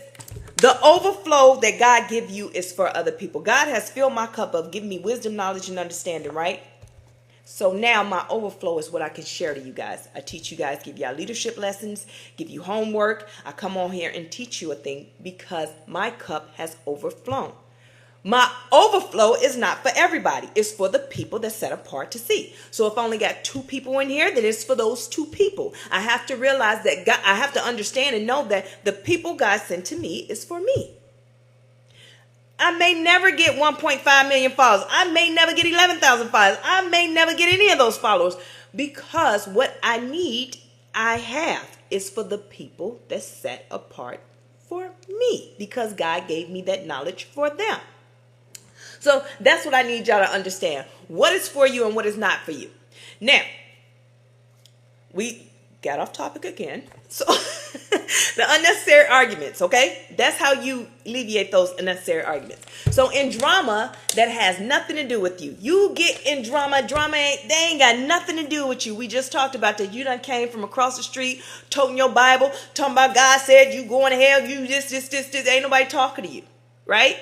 the overflow that God give you is for other people. God has filled my cup up, giving me wisdom, knowledge, and understanding, right? So now my overflow is what I can share to you guys. I teach you guys, give y'all leadership lessons, give you homework. I come on here and teach you a thing because my cup has overflown. My overflow is not for everybody. It's for the people that's set apart to see. So if I only got 2 people in here, then it's for those 2 people. I have to realize that God, I have to understand and know that the people God sent to me is for me. I may never get 1.5 million followers. I may never get 11,000 followers. I may never get any of those followers, because what I need, I have, is for the people that's set apart for me, because God gave me that knowledge for them. So that's what I need y'all to understand. What is for you and what is not for you. Now, we got off topic again. So the unnecessary arguments, okay? That's how you alleviate those unnecessary arguments. So in drama that has nothing to do with you, you get in drama they ain't got nothing to do with you. We just talked about that. You done came from across the street, toting your Bible, talking about God said you going to hell, you this. Ain't nobody talking to you, right?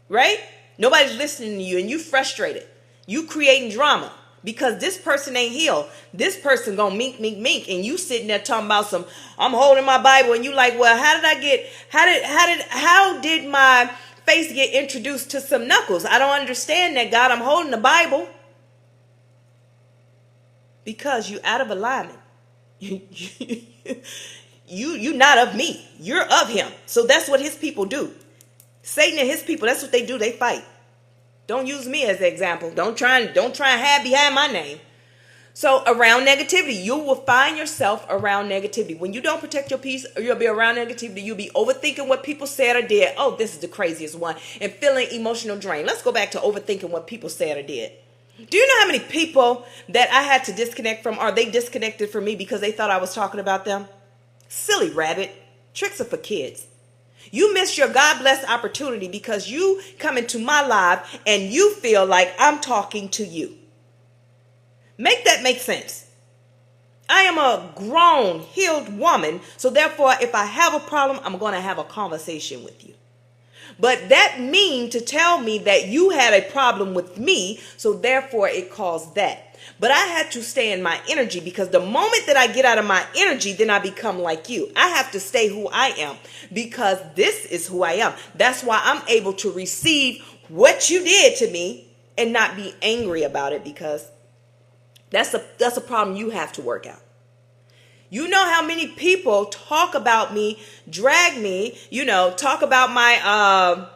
Right? Nobody's listening to you, and you frustrated. You creating drama. Because this person ain't healed. This person gonna mink. And you sitting there talking about I'm holding my Bible, and you like, well, how did my face get introduced to some knuckles? I don't understand that, God. I'm holding the Bible. Because you out of alignment. You not of me. You're of him. So that's what his people do. Satan and his people, that's what they do. They fight. Don't use me as an example. Don't try and hide behind my name. So around negativity, you will find yourself around negativity. When you don't protect your peace, you'll be around negativity. You'll be overthinking what people said or did. Oh, this is the craziest one. And feeling emotional drain. Let's go back to overthinking what people said or did. Do you know how many people that I had to disconnect from, or they disconnected from me because they thought I was talking about them? Silly rabbit. Tricks are for kids. You miss your God-blessed opportunity because you come into my live and you feel like I'm talking to you. Make that make sense. I am a grown, healed woman. So therefore, if I have a problem, I'm going to have a conversation with you. But that mean to tell me that you had a problem with me. So therefore, it caused that. But I had to stay in my energy, because the moment that I get out of my energy, then I become like you. I have to stay who I am, because this is who I am. That's why I'm able to receive what you did to me and not be angry about it, because that's a problem you have to work out. You know how many people talk about me, drag me, talk about my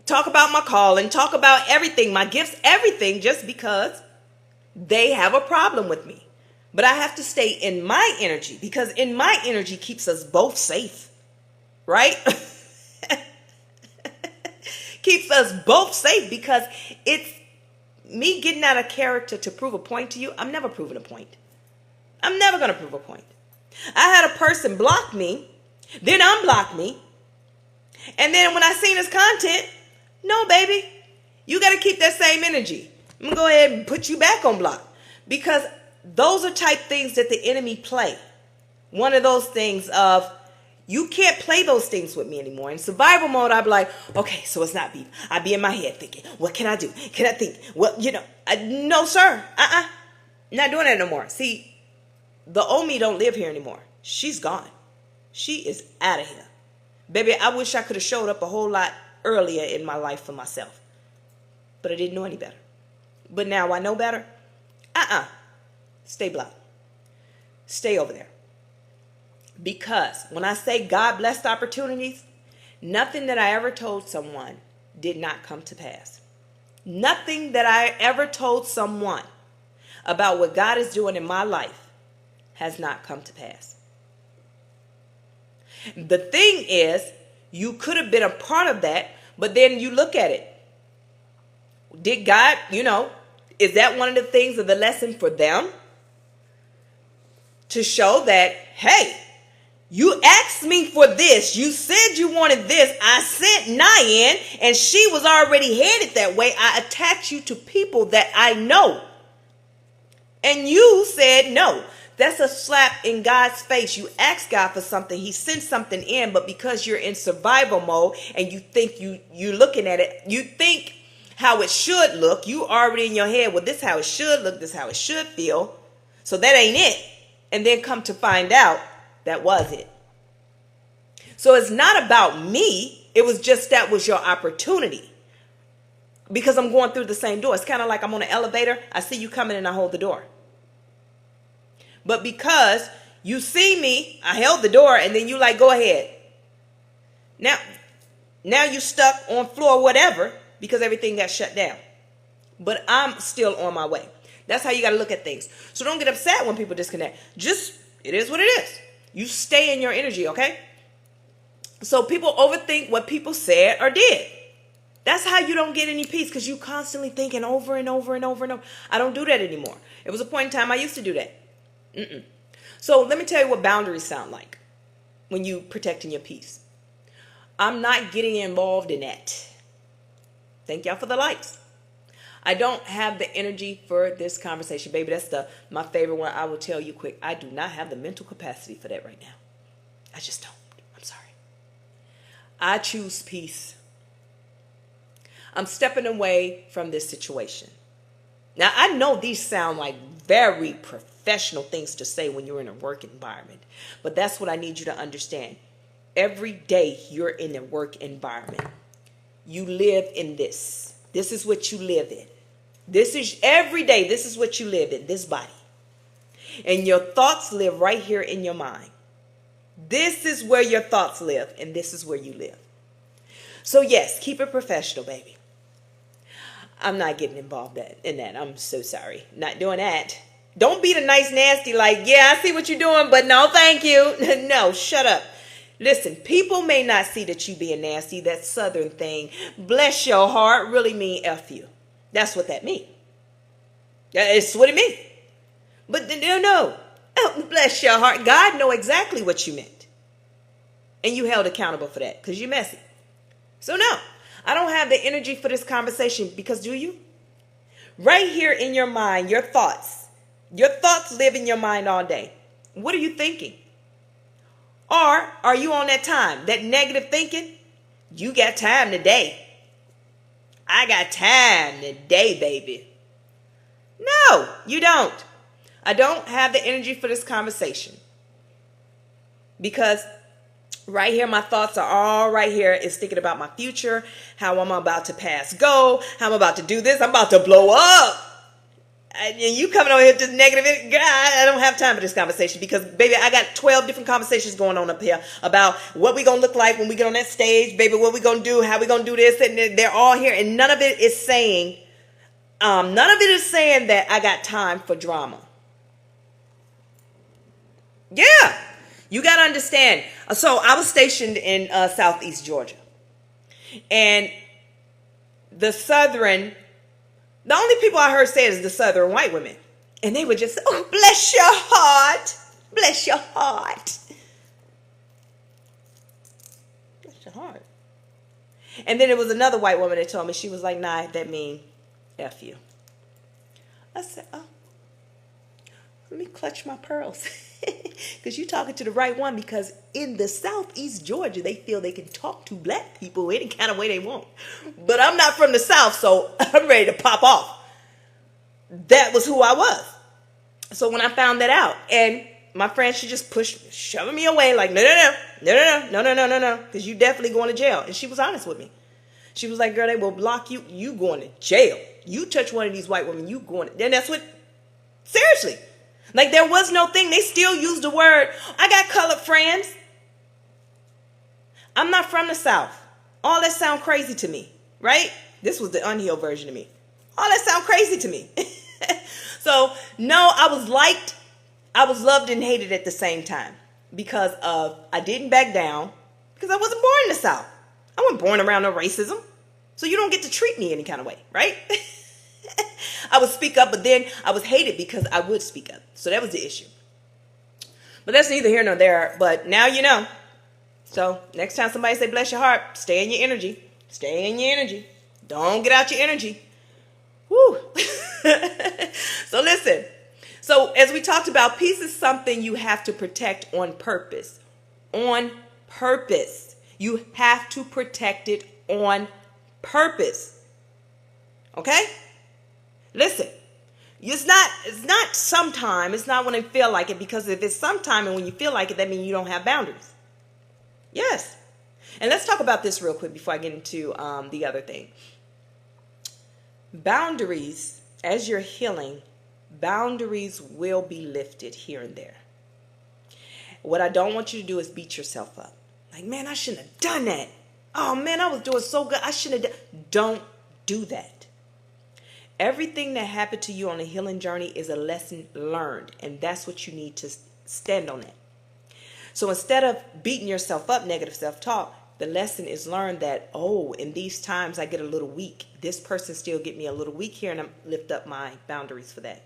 talk about my calling, talk about everything, my gifts, everything, just because they have a problem with me. But I have to stay in my energy, because in my energy keeps us both safe, right? Keeps us both safe, because it's me getting out of character to prove a point to you. I'm never proving a point. I'm never going to prove a point. I had a person block me, then unblock me. And then when I seen his content, no, baby, you got to keep that same energy. I'm going to go ahead and put you back on block, because those are type things that the enemy play. One of those things of, you can't play those things with me anymore. In survival mode, I'd be like, okay, so it's not beef. I'd be in my head thinking, what can I do? Can I think? Well, no, sir. Not doing that no more. See, the old me don't live here anymore. She's gone. She is out of here. Baby, I wish I could have showed up a whole lot earlier in my life for myself. But I didn't know any better. But now I know better. Stay blocked. Stay over there. Because when I say God blessed opportunities, nothing that I ever told someone did not come to pass. Nothing that I ever told someone about what God is doing in my life has not come to pass. The thing is, you could have been a part of that, but then you look at it. Did God, is that one of the things of the lesson for them? To show that, hey, you asked me for this. You said you wanted this. I sent Nyan, and she was already headed that way. I attached you to people that I know. And you said no. That's a slap in God's face. You asked God for something. He sent something in, but because you're in survival mode and you think you're looking at it, you think how it should look. You already in your head, well, this is how it should look. This is how it should feel. So that ain't it. And then come to find out, that was it. So it's not about me. It was just that was your opportunity. Because I'm going through the same door. It's kind of like I'm on an elevator. I see you coming and I hold the door. But because you see me, I held the door, and then you like, go ahead. Now you stuck on floor whatever because everything got shut down. But I'm still on my way. That's how you got to look at things. So don't get upset when people disconnect. Just, it is what it is. You stay in your energy, okay? So people overthink what people said or did. That's how you don't get any peace, because you constantly thinking over and over and over and over. I don't do that anymore. It was a point in time I used to do that. So let me tell you what boundaries sound like when you protecting your peace. I'm not getting involved in that. Thank y'all for the likes. I don't have the energy for this conversation, baby. That's my favorite one. I will tell you quick. I do not have the mental capacity for that right now. I just don't. I'm sorry. I choose peace. I'm stepping away from this situation. Now, I know these sound like very professional things to say when you're in a work environment, but that's what I need you to understand. Every day you're in a work environment. You live in this. This is what you live in. This is every day. This is what you live in, this body. And your thoughts live right here in your mind. This is where your thoughts live, and this is where you live. So yes, keep it professional, baby. I'm not getting involved in that. I'm so sorry. Not doing that. Don't be the nice nasty like, yeah, I see what you're doing, but no, thank you. No, shut up. Listen, people may not see that you being nasty, that southern thing. Bless your heart really mean F you. That's what that means. It's what it means. But no. Oh, bless your heart. God know exactly what you meant. And you held accountable for that because you're messy. So no, I don't have the energy for this conversation, because do you? Right here in your mind, your thoughts live in your mind all day. What are you thinking? Or are you on that time, that negative thinking? You got time today. I got time today, baby. No, you don't. I don't have the energy for this conversation. Because right here, my thoughts are all right here. It's thinking about my future, how I'm about to pass go, how I'm about to do this. I'm about to blow up. And you coming over here just negative. God, I don't have time for this conversation because, baby, I got 12 different conversations going on up here about what we going to look like when we get on that stage, baby, what we going to do, how we going to do this. And they're all here. And none of it is saying that I got time for drama. Yeah, you got to understand. So I was stationed in Southeast Georgia. And the only people I heard say it is the Southern white women. And they would just, oh, bless your heart. Bless your heart. Bless your heart. And then there was another white woman that told me, she was like, nah, that mean F you. I said, oh, let me clutch my pearls. Because you're talking to the right one, because in the Southeast Georgia, they feel they can talk to black people any kind of way they want. But I'm not from the South, so I'm ready to pop off. That was who I was. So when I found that out, and my friend, she just shoving me away like, no, because you definitely going to jail. And she was honest with me. She was like, girl, they will block you. You going to jail. You touch one of these white women, you going to, then that's what, seriously. Like, there was no thing. They still use the word, I got colored friends. I'm not from the South. All that sound crazy to me, right? This was the unhealed version of me. All that sound crazy to me. So, no, I was liked. I was loved and hated at the same time because of, I didn't back down because I wasn't born in the South. I wasn't born around no racism. So you don't get to treat me any kind of way, right? I would speak up, but then I was hated because I would speak up. So that was the issue. But that's neither here nor there. But now you know. So next time somebody say bless your heart, stay in your energy. Stay in your energy. Don't get out your energy. Woo. So listen. So as we talked about, peace is something you have to protect on purpose. On purpose. You have to protect it on purpose. Okay? Listen, it's not sometime. It's not when I feel like it, because if it's sometime and when you feel like it, that means you don't have boundaries. Yes. And let's talk about this real quick before I get into the other thing. Boundaries, as you're healing, boundaries will be lifted here and there. What I don't want you to do is beat yourself up. Like, man, I shouldn't have done that. Oh, man, I was doing so good. I shouldn't have done. Don't do that. Everything that happened to you on a healing journey is a lesson learned, and that's what you need to stand on it. So instead of beating yourself up, negative self-talk, the lesson is learned that, oh, in these times I get a little weak. This person still get me a little weak here, and I lift up my boundaries for that.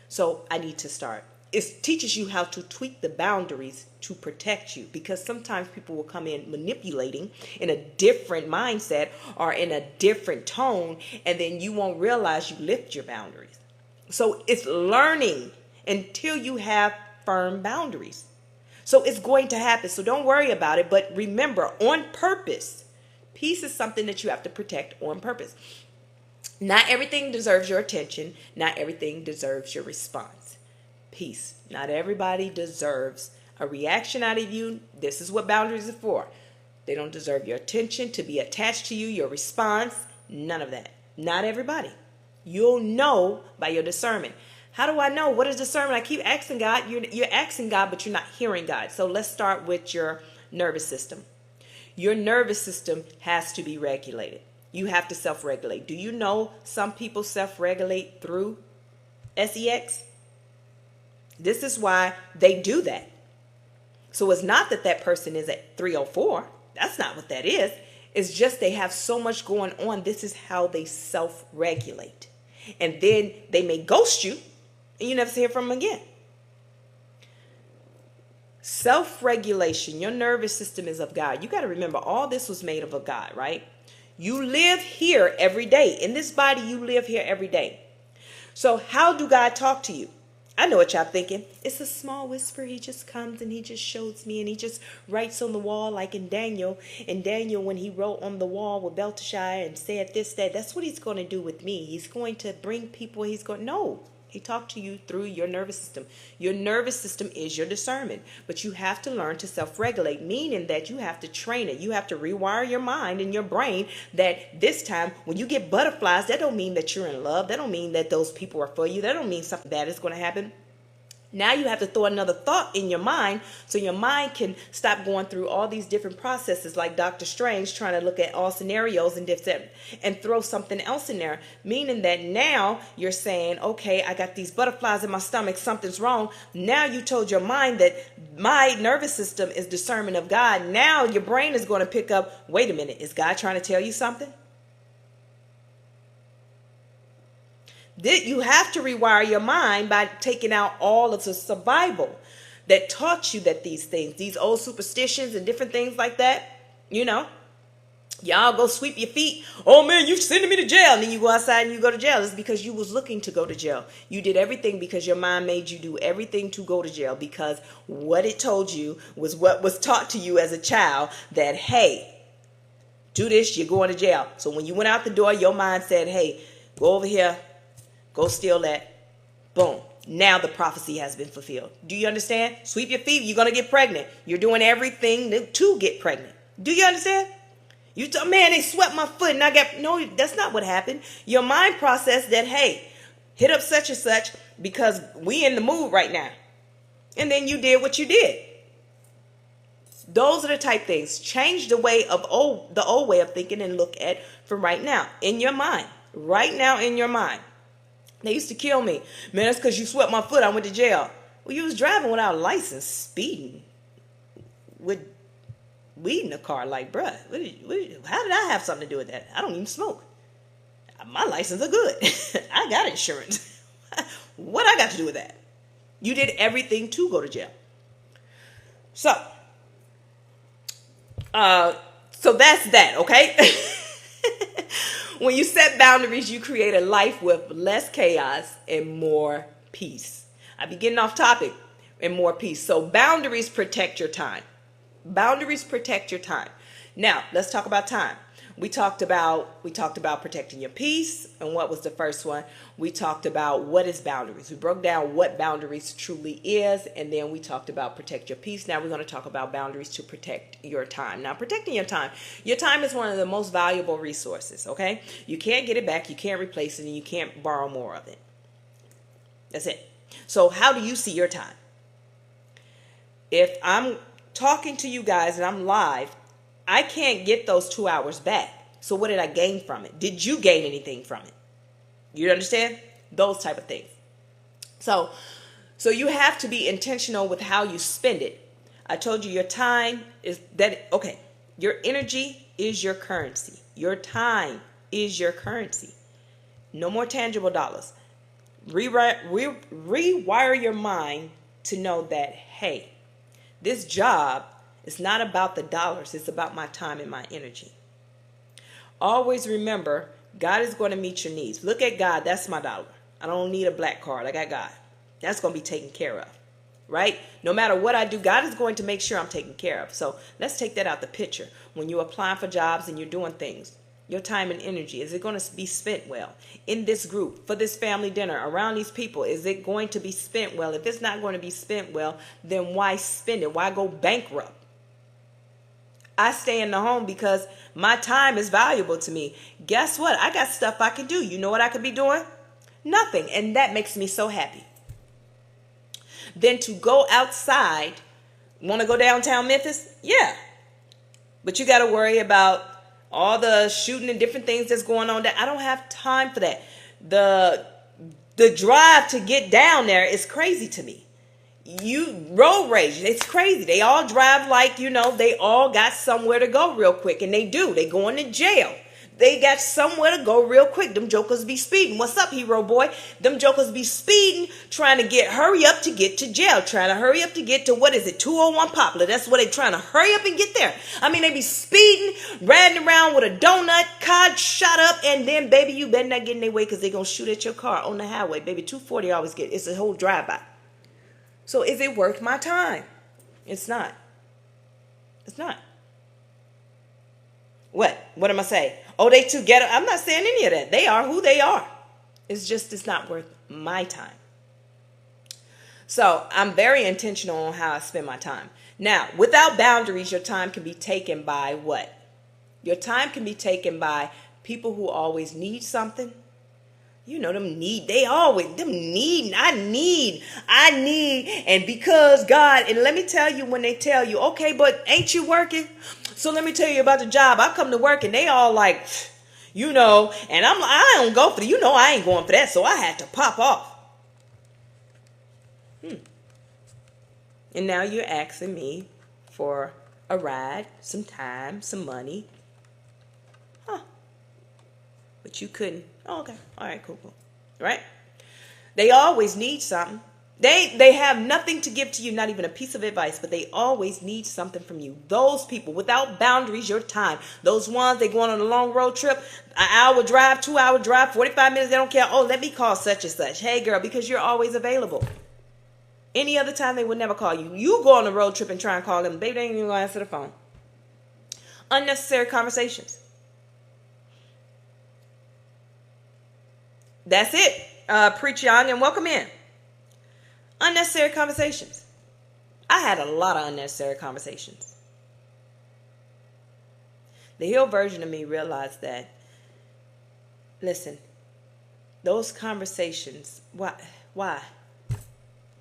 So I need to start. It teaches you how to tweak the boundaries to protect you, because sometimes people will come in manipulating in a different mindset or in a different tone, and then you won't realize you lift your boundaries. So it's learning until you have firm boundaries. So it's going to happen. So don't worry about it. But remember, on purpose, peace is something that you have to protect on purpose. Not everything deserves your attention. Not everything deserves your response. Peace. Not everybody deserves a reaction out of you. This is what boundaries are for. They don't deserve your attention, to be attached to you, your response. None of that. Not everybody. You'll know by your discernment. How do I know? What is discernment? I keep asking God. You're asking God, but you're not hearing God. So let's start with your nervous system. Your nervous system has to be regulated. You have to self-regulate. Do you know some people self-regulate through sex? This is why they do that. So it's not that that person is at 304. That's not what that is. It's just they have so much going on. This is how they self-regulate. And then they may ghost you and you never hear from them again. Self-regulation, your nervous system is of God. You got to remember, all this was made of a God, right? You live here every day. In this body, you live here every day. So how do God talk to you? I know what y'all thinking. It's a small whisper. He just comes and he just shows me, and he just writes on the wall, like in Daniel. And Daniel, when he wrote on the wall with Belteshazzar and said this, that's what he's going to do with me. He's going to bring people. No, He talked to you through your nervous system. Your nervous system is your discernment, but you have to learn to self-regulate, meaning that you have to train it. You have to rewire your mind and your brain that this time when you get butterflies, that don't mean that you're in love. That don't mean that those people are for you. That don't mean something bad is going to happen. Now you have to throw another thought in your mind so your mind can stop going through all these different processes like Doctor Strange trying to look at all scenarios and throw something else in there. Meaning that now you're saying, okay, I got these butterflies in my stomach, something's wrong. Now you told your mind that my nervous system is discernment of God. Now your brain is going to pick up, wait a minute, is God trying to tell you something? You have to rewire your mind by taking out all of the survival that taught you that these things, these old superstitions and different things like that, y'all go sweep your feet. Oh man, you sending me to jail. And then you go outside and you go to jail. It's because you was looking to go to jail. You did everything because your mind made you do everything to go to jail, because what it told you was what was taught to you as a child, that, hey, do this, you're going to jail. So when you went out the door, your mind said, hey, go over here. Go steal that. Boom. Now the prophecy has been fulfilled. Do you understand? Sweep your feet. You're going to get pregnant. You're doing everything to get pregnant. Do you understand? You tell, man, they swept my foot and I got, no, that's not what happened. Your mind processed that, hey, hit up such and such because we in the mood right now. And then you did what you did. Those are the type things. Change the way of the old way of thinking and look at from right now in your mind. Right now in your mind. They used to kill me. Man, that's because you swept my foot. I went to jail. Well, you was driving without a license, speeding with weed in the car. Like, bruh, how did I have something to do with that? I don't even smoke. My license are good. I got insurance. What I got to do with that? You did everything to go to jail. So that's that, okay? When you set boundaries, you create a life with less chaos and more peace. I be getting off topic, and more peace. So boundaries protect your time. Boundaries protect your time. Now, let's talk about time. We talked about protecting your peace, and what was the first one? We talked about what is boundaries. We broke down what boundaries truly is, and then we talked about protect your peace. Now we're going to talk about boundaries to protect your time. Now, protecting your time is one of the most valuable resources, okay? You can't get it back, you can't replace it, and you can't borrow more of it. That's it. So how do you see your time? If I'm talking to you guys and I'm live, I can't get those 2 hours back. So what did I gain from it? Did you gain anything from it? You understand? Those type of things. So you have to be intentional with how you spend it. I told you your time is that, okay, your energy is your currency. Your time is your currency. No more tangible dollars. Rewire your mind to know that, hey, this job, it's not about the dollars. It's about my time and my energy. Always remember, God is going to meet your needs. Look at God. That's my dollar. I don't need a black card. I got God. That's going to be taken care of. Right? No matter what I do, God is going to make sure I'm taken care of. So let's take that out the picture. When you're applying for jobs and you're doing things, your time and energy, is it going to be spent well? In this group, for this family dinner, around these people, is it going to be spent well? If it's not going to be spent well, then why spend it? Why go bankrupt? I stay in the home because my time is valuable to me. Guess what? I got stuff I can do. You know what I could be doing? Nothing. And that makes me so happy. Then to go outside, want to go downtown Memphis? Yeah. But you got to worry about all the shooting and different things that's going on there. I don't have time for that. The drive to get down there is crazy to me. You road rage, it's crazy. They all drive like, they all got somewhere to go real quick. And they do. They going to jail. They got somewhere to go real quick. Them jokers be speeding. What's up, hero boy? Them jokers be speeding, trying to hurry up to get to jail. Trying to hurry up to get to, 201 Poplar. That's what they trying to hurry up and get there. I mean, they be speeding, riding around with a donut, cod shot up, and then, baby, you better not get in their way because they going to shoot at your car on the highway. Baby, 240 always get, it's a whole drive-by. So is it worth my time? It's not. It's not. What am I saying? Oh, they too ghetto. I'm not saying any of that. They are who they are. It's not worth my time. So I'm very intentional on how I spend my time. Now, without boundaries, your time can be taken by what? Your time can be taken by people who always need something. You know, them need, I need. And because God, and let me tell you, when they tell you, okay, but ain't you working? So let me tell you about the job. I come to work and they all like, and I don't go for I ain't going for that. So I had to pop off. And now you're asking me for a ride, some time, some money. But you couldn't. Oh, okay. All right, cool. Right? They always need something. They have nothing to give to you, not even a piece of advice, but they always need something from you. Those people, without boundaries, your time. Those ones, they going on a long road trip, an hour drive, 2 hour drive, 45 minutes, they don't care. Oh, let me call such and such. Hey, girl, because you're always available. Any other time, they would never call you. You go on a road trip and try and call them. Baby, they ain't even going to answer the phone. Unnecessary conversations. That's it. Preach Young and welcome in. Unnecessary conversations. I had a lot of unnecessary conversations. The healed version of me realized that, listen, those conversations, why?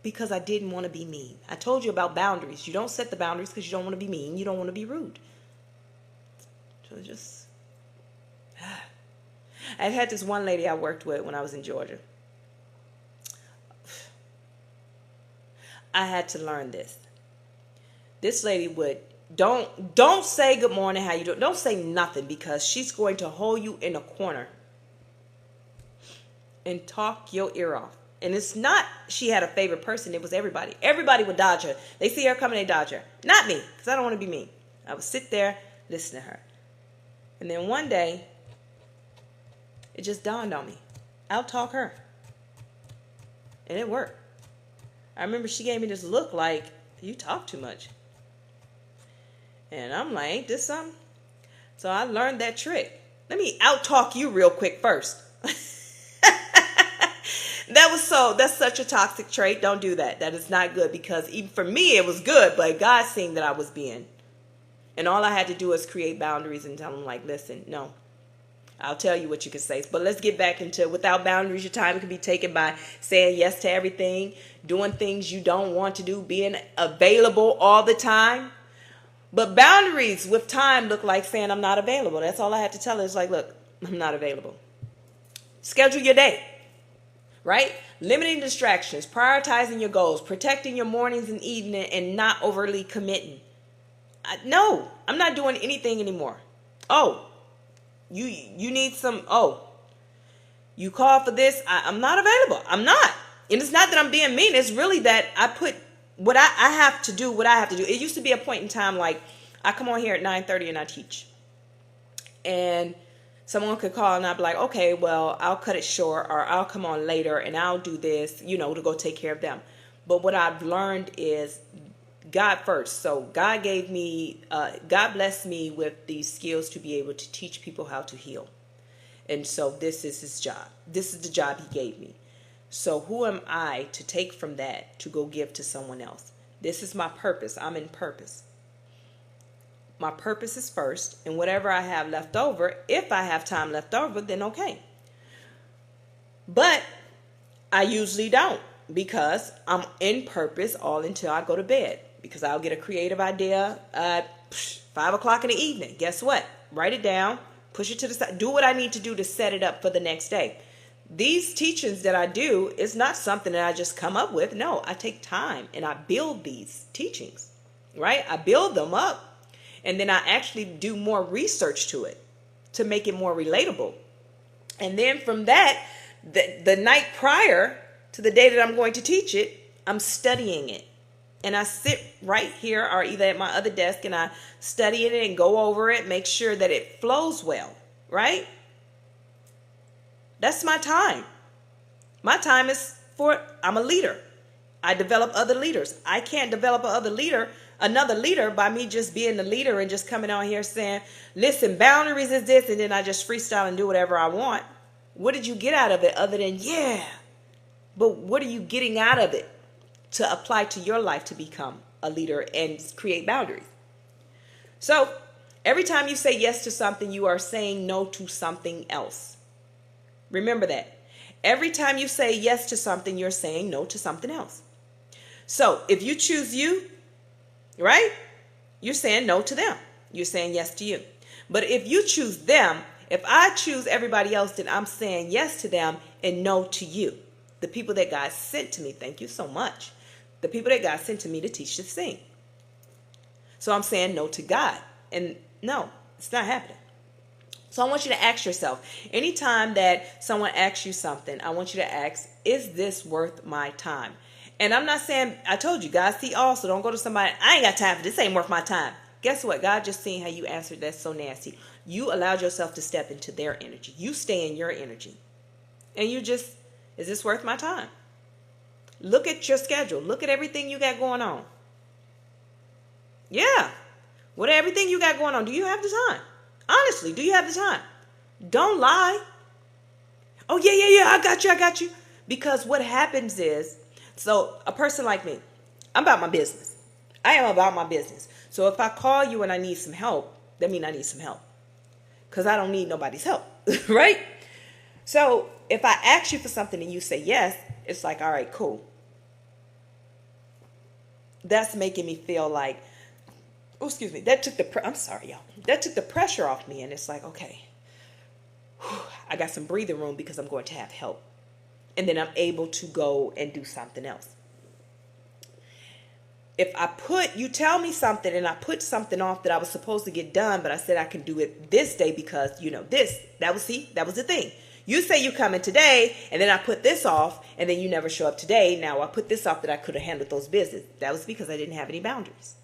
Because I didn't want to be mean. I told you about boundaries. You don't set the boundaries because you don't want to be mean. You don't want to be rude. So just... I had this one lady I worked with when I was in Georgia. I had to learn this. This lady would, don't say good morning, how you doing? Don't say nothing because she's going to hold you in a corner and talk your ear off. And it's not she had a favorite person. It was everybody. Everybody would dodge her. They see her coming, they dodge her. Not me, because I don't want to be mean. I would sit there, listen to her. And then one day, it just dawned on me. I'll talk her. And it worked. I remember she gave me this look like, you talk too much. And I'm like, ain't this something? So I learned that trick. Let me out-talk you real quick first. That's such a toxic trait. Don't do that. That is not good because even for me, it was good, but God seen that I was being. And all I had to do was create boundaries and tell him like, listen, no, I'll tell you what you can say. But let's get back into without boundaries, your time can be taken by saying yes to everything, doing things you don't want to do, being available all the time. But boundaries with time look like saying I'm not available. That's all I had to tell her. It's like, look, I'm not available. Schedule your day. Right? Limiting distractions, prioritizing your goals, protecting your mornings and evening, and not overly committing. No, I'm not doing anything anymore. Oh, you need some, you call for this. I'm not available. I'm not. And it's not that I'm being mean. It's really that I put what I have to do, what I have to do. It used to be a point in time like I come on here at 9:30 and I teach. And someone could call and I'd be like, okay, well, I'll cut it short or I'll come on later and I'll do this, to go take care of them. But what I've learned is God first. So God gave me, God blessed me with these skills to be able to teach people how to heal. And so this is his job. This is the job he gave me. So who am I to take from that to go give to someone else? This is my purpose. I'm in purpose. My purpose is first, and whatever I have left over, if I have time left over, then okay. But I usually don't because I'm in purpose all until I go to bed because I'll get a creative idea at 5 o'clock in the evening. Guess what? Write it down, push it to the side, do what I need to do to set it up for the next day. These teachings that I do is not something that I just come up with. No, I take time and I build these teachings, right? I build them up. And then I actually do more research to it to make it more relatable. And then from that, the night prior to the day that I'm going to teach it, I'm studying it. And I sit right here or either at my other desk and I study it and go over it, make sure that it flows well, right? That's my time. My time is I'm a leader. I develop other leaders. I can't develop another leader by me just being the leader and just coming on here saying, listen, boundaries is this, and then I just freestyle and do whatever I want. What did you get out of it other than, yeah, but what are you getting out of it? to apply to your life to become a leader and create boundaries. So every time you say yes to something, you are saying no to something else. Remember that. Every time you say yes to something, you're saying no to something else. So if you choose you, right, you're saying no to them. You're saying yes to you. But if you choose them, if I choose everybody else, then I'm saying yes to them and no to you. The people that God sent to me, thank you so much. The people that God sent to me to teach this thing. So I'm saying no to God. And no, it's not happening. So I want you to ask yourself, anytime that someone asks you something, I want you to ask, is this worth my time? And I'm not saying, I told you, God see all, so don't go to somebody, I ain't got time for this, ain't worth my time. Guess what? God just seen how you answered. That's so nasty. You allowed yourself to step into their energy. You stay in your energy. And you just, is this worth my time? Look at your schedule. Look at everything you got going on. Yeah. What everything you got going on, do you have the time? Honestly, do you have the time? Don't lie. Oh, yeah, I got you. Because what happens is, so a person like me, I'm about my business. I am about my business. So if I call you and I need some help, that means I need some help. Because I don't need nobody's help, right? So if I ask you for something and you say yes, it's like, all right, cool. That's making me feel like, oh, excuse me, I'm sorry, y'all. That took the pressure off me. And it's like, okay, I got some breathing room because I'm going to have help. And then I'm able to go and do something else. If you tell me something and I put something off that I was supposed to get done, but I said I can do it this day because, that was the thing. You say you coming today, and then I put this off, and then you never show up today. Now I put this off that I could have handled those business. That was because I didn't have any boundaries.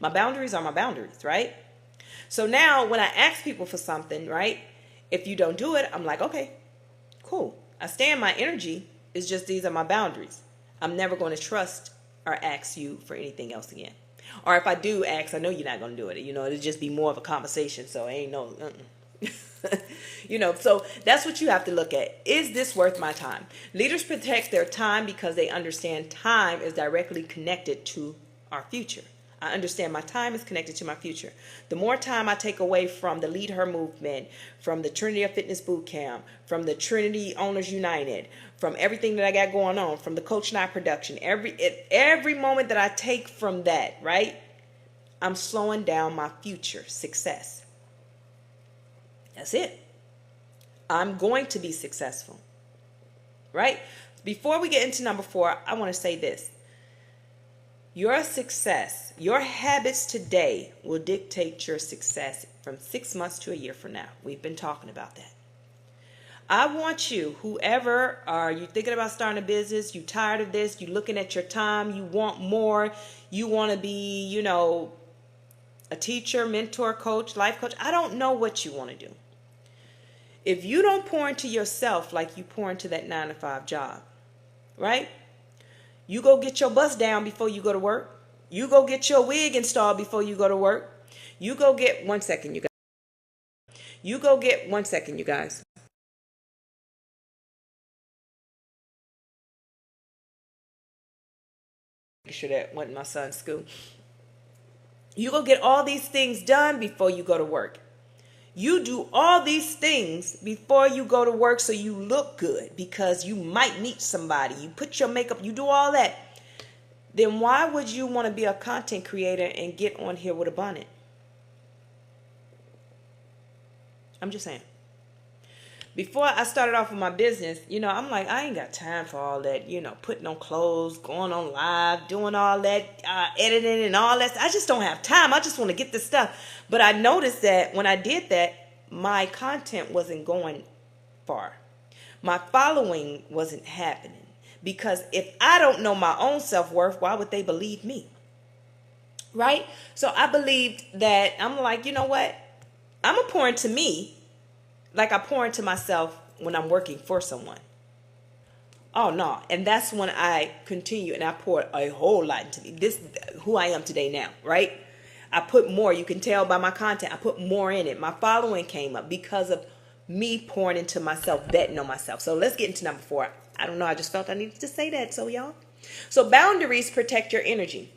My boundaries are my boundaries, right? So now when I ask people for something, right, if you don't do it, I'm like, okay, cool. I stay in my energy. It's just these are my boundaries. I'm never going to trust or ask you for anything else again. Or if I do ask, I know you're not going to do it. It'll just be more of a conversation. So ain't no, so that's what you have to look at. Is this worth my time? Leaders protect their time because they understand time is directly connected to our future. I understand my time is connected to my future. The more time I take away from the Lead Her movement, from the Trinity of Fitness Boot Camp, from the Trinity Owners United, from everything that I got going on, from the Coach Night production, every moment that I take from that, right, I'm slowing down my future success. That's it. I'm going to be successful, right? Before we get into number 4, I want to say this. Your success, your habits today will dictate your success from 6 months to a year from now. We've been talking about that. I want you, whoever are you thinking about starting a business, you tired of this, you looking at your time, you want more, you want to be, a teacher, mentor, coach, life coach. I don't know what you want to do. If you don't pour into yourself like you pour into that 9-to-5 job, right? You go get your bust down before you go to work. You go get your wig installed before you go to work. You go get 1 second, you guys. You guys. Make sure that wasn't my son's school. You go get all these things done before you go to work. You do all these things before you go to work so you look good because you might meet somebody. You put your makeup, you do all that. Then why would you want to be a content creator and get on here with a bonnet? I'm just saying. Before I started off with my business, I'm like, I ain't got time for all that, putting on clothes, going on live, doing all that, editing and all that. I just don't have time. I just want to get this stuff. But I noticed that when I did that, my content wasn't going far. My following wasn't happening. Because if I don't know my own self-worth, why would they believe me? Right? So I believed that, I'm like, you know what? I'm going to pour into me like I pour into myself when I'm working for someone. Oh, no. And that's when I continue and I pour a whole lot into me. This who I am today now, right? I put more. You can tell by my content. I put more in it. My following came up because of me pouring into myself, betting on myself. So let's get into number 4. I don't know. I just felt I needed to say that. So y'all, So boundaries protect your energy.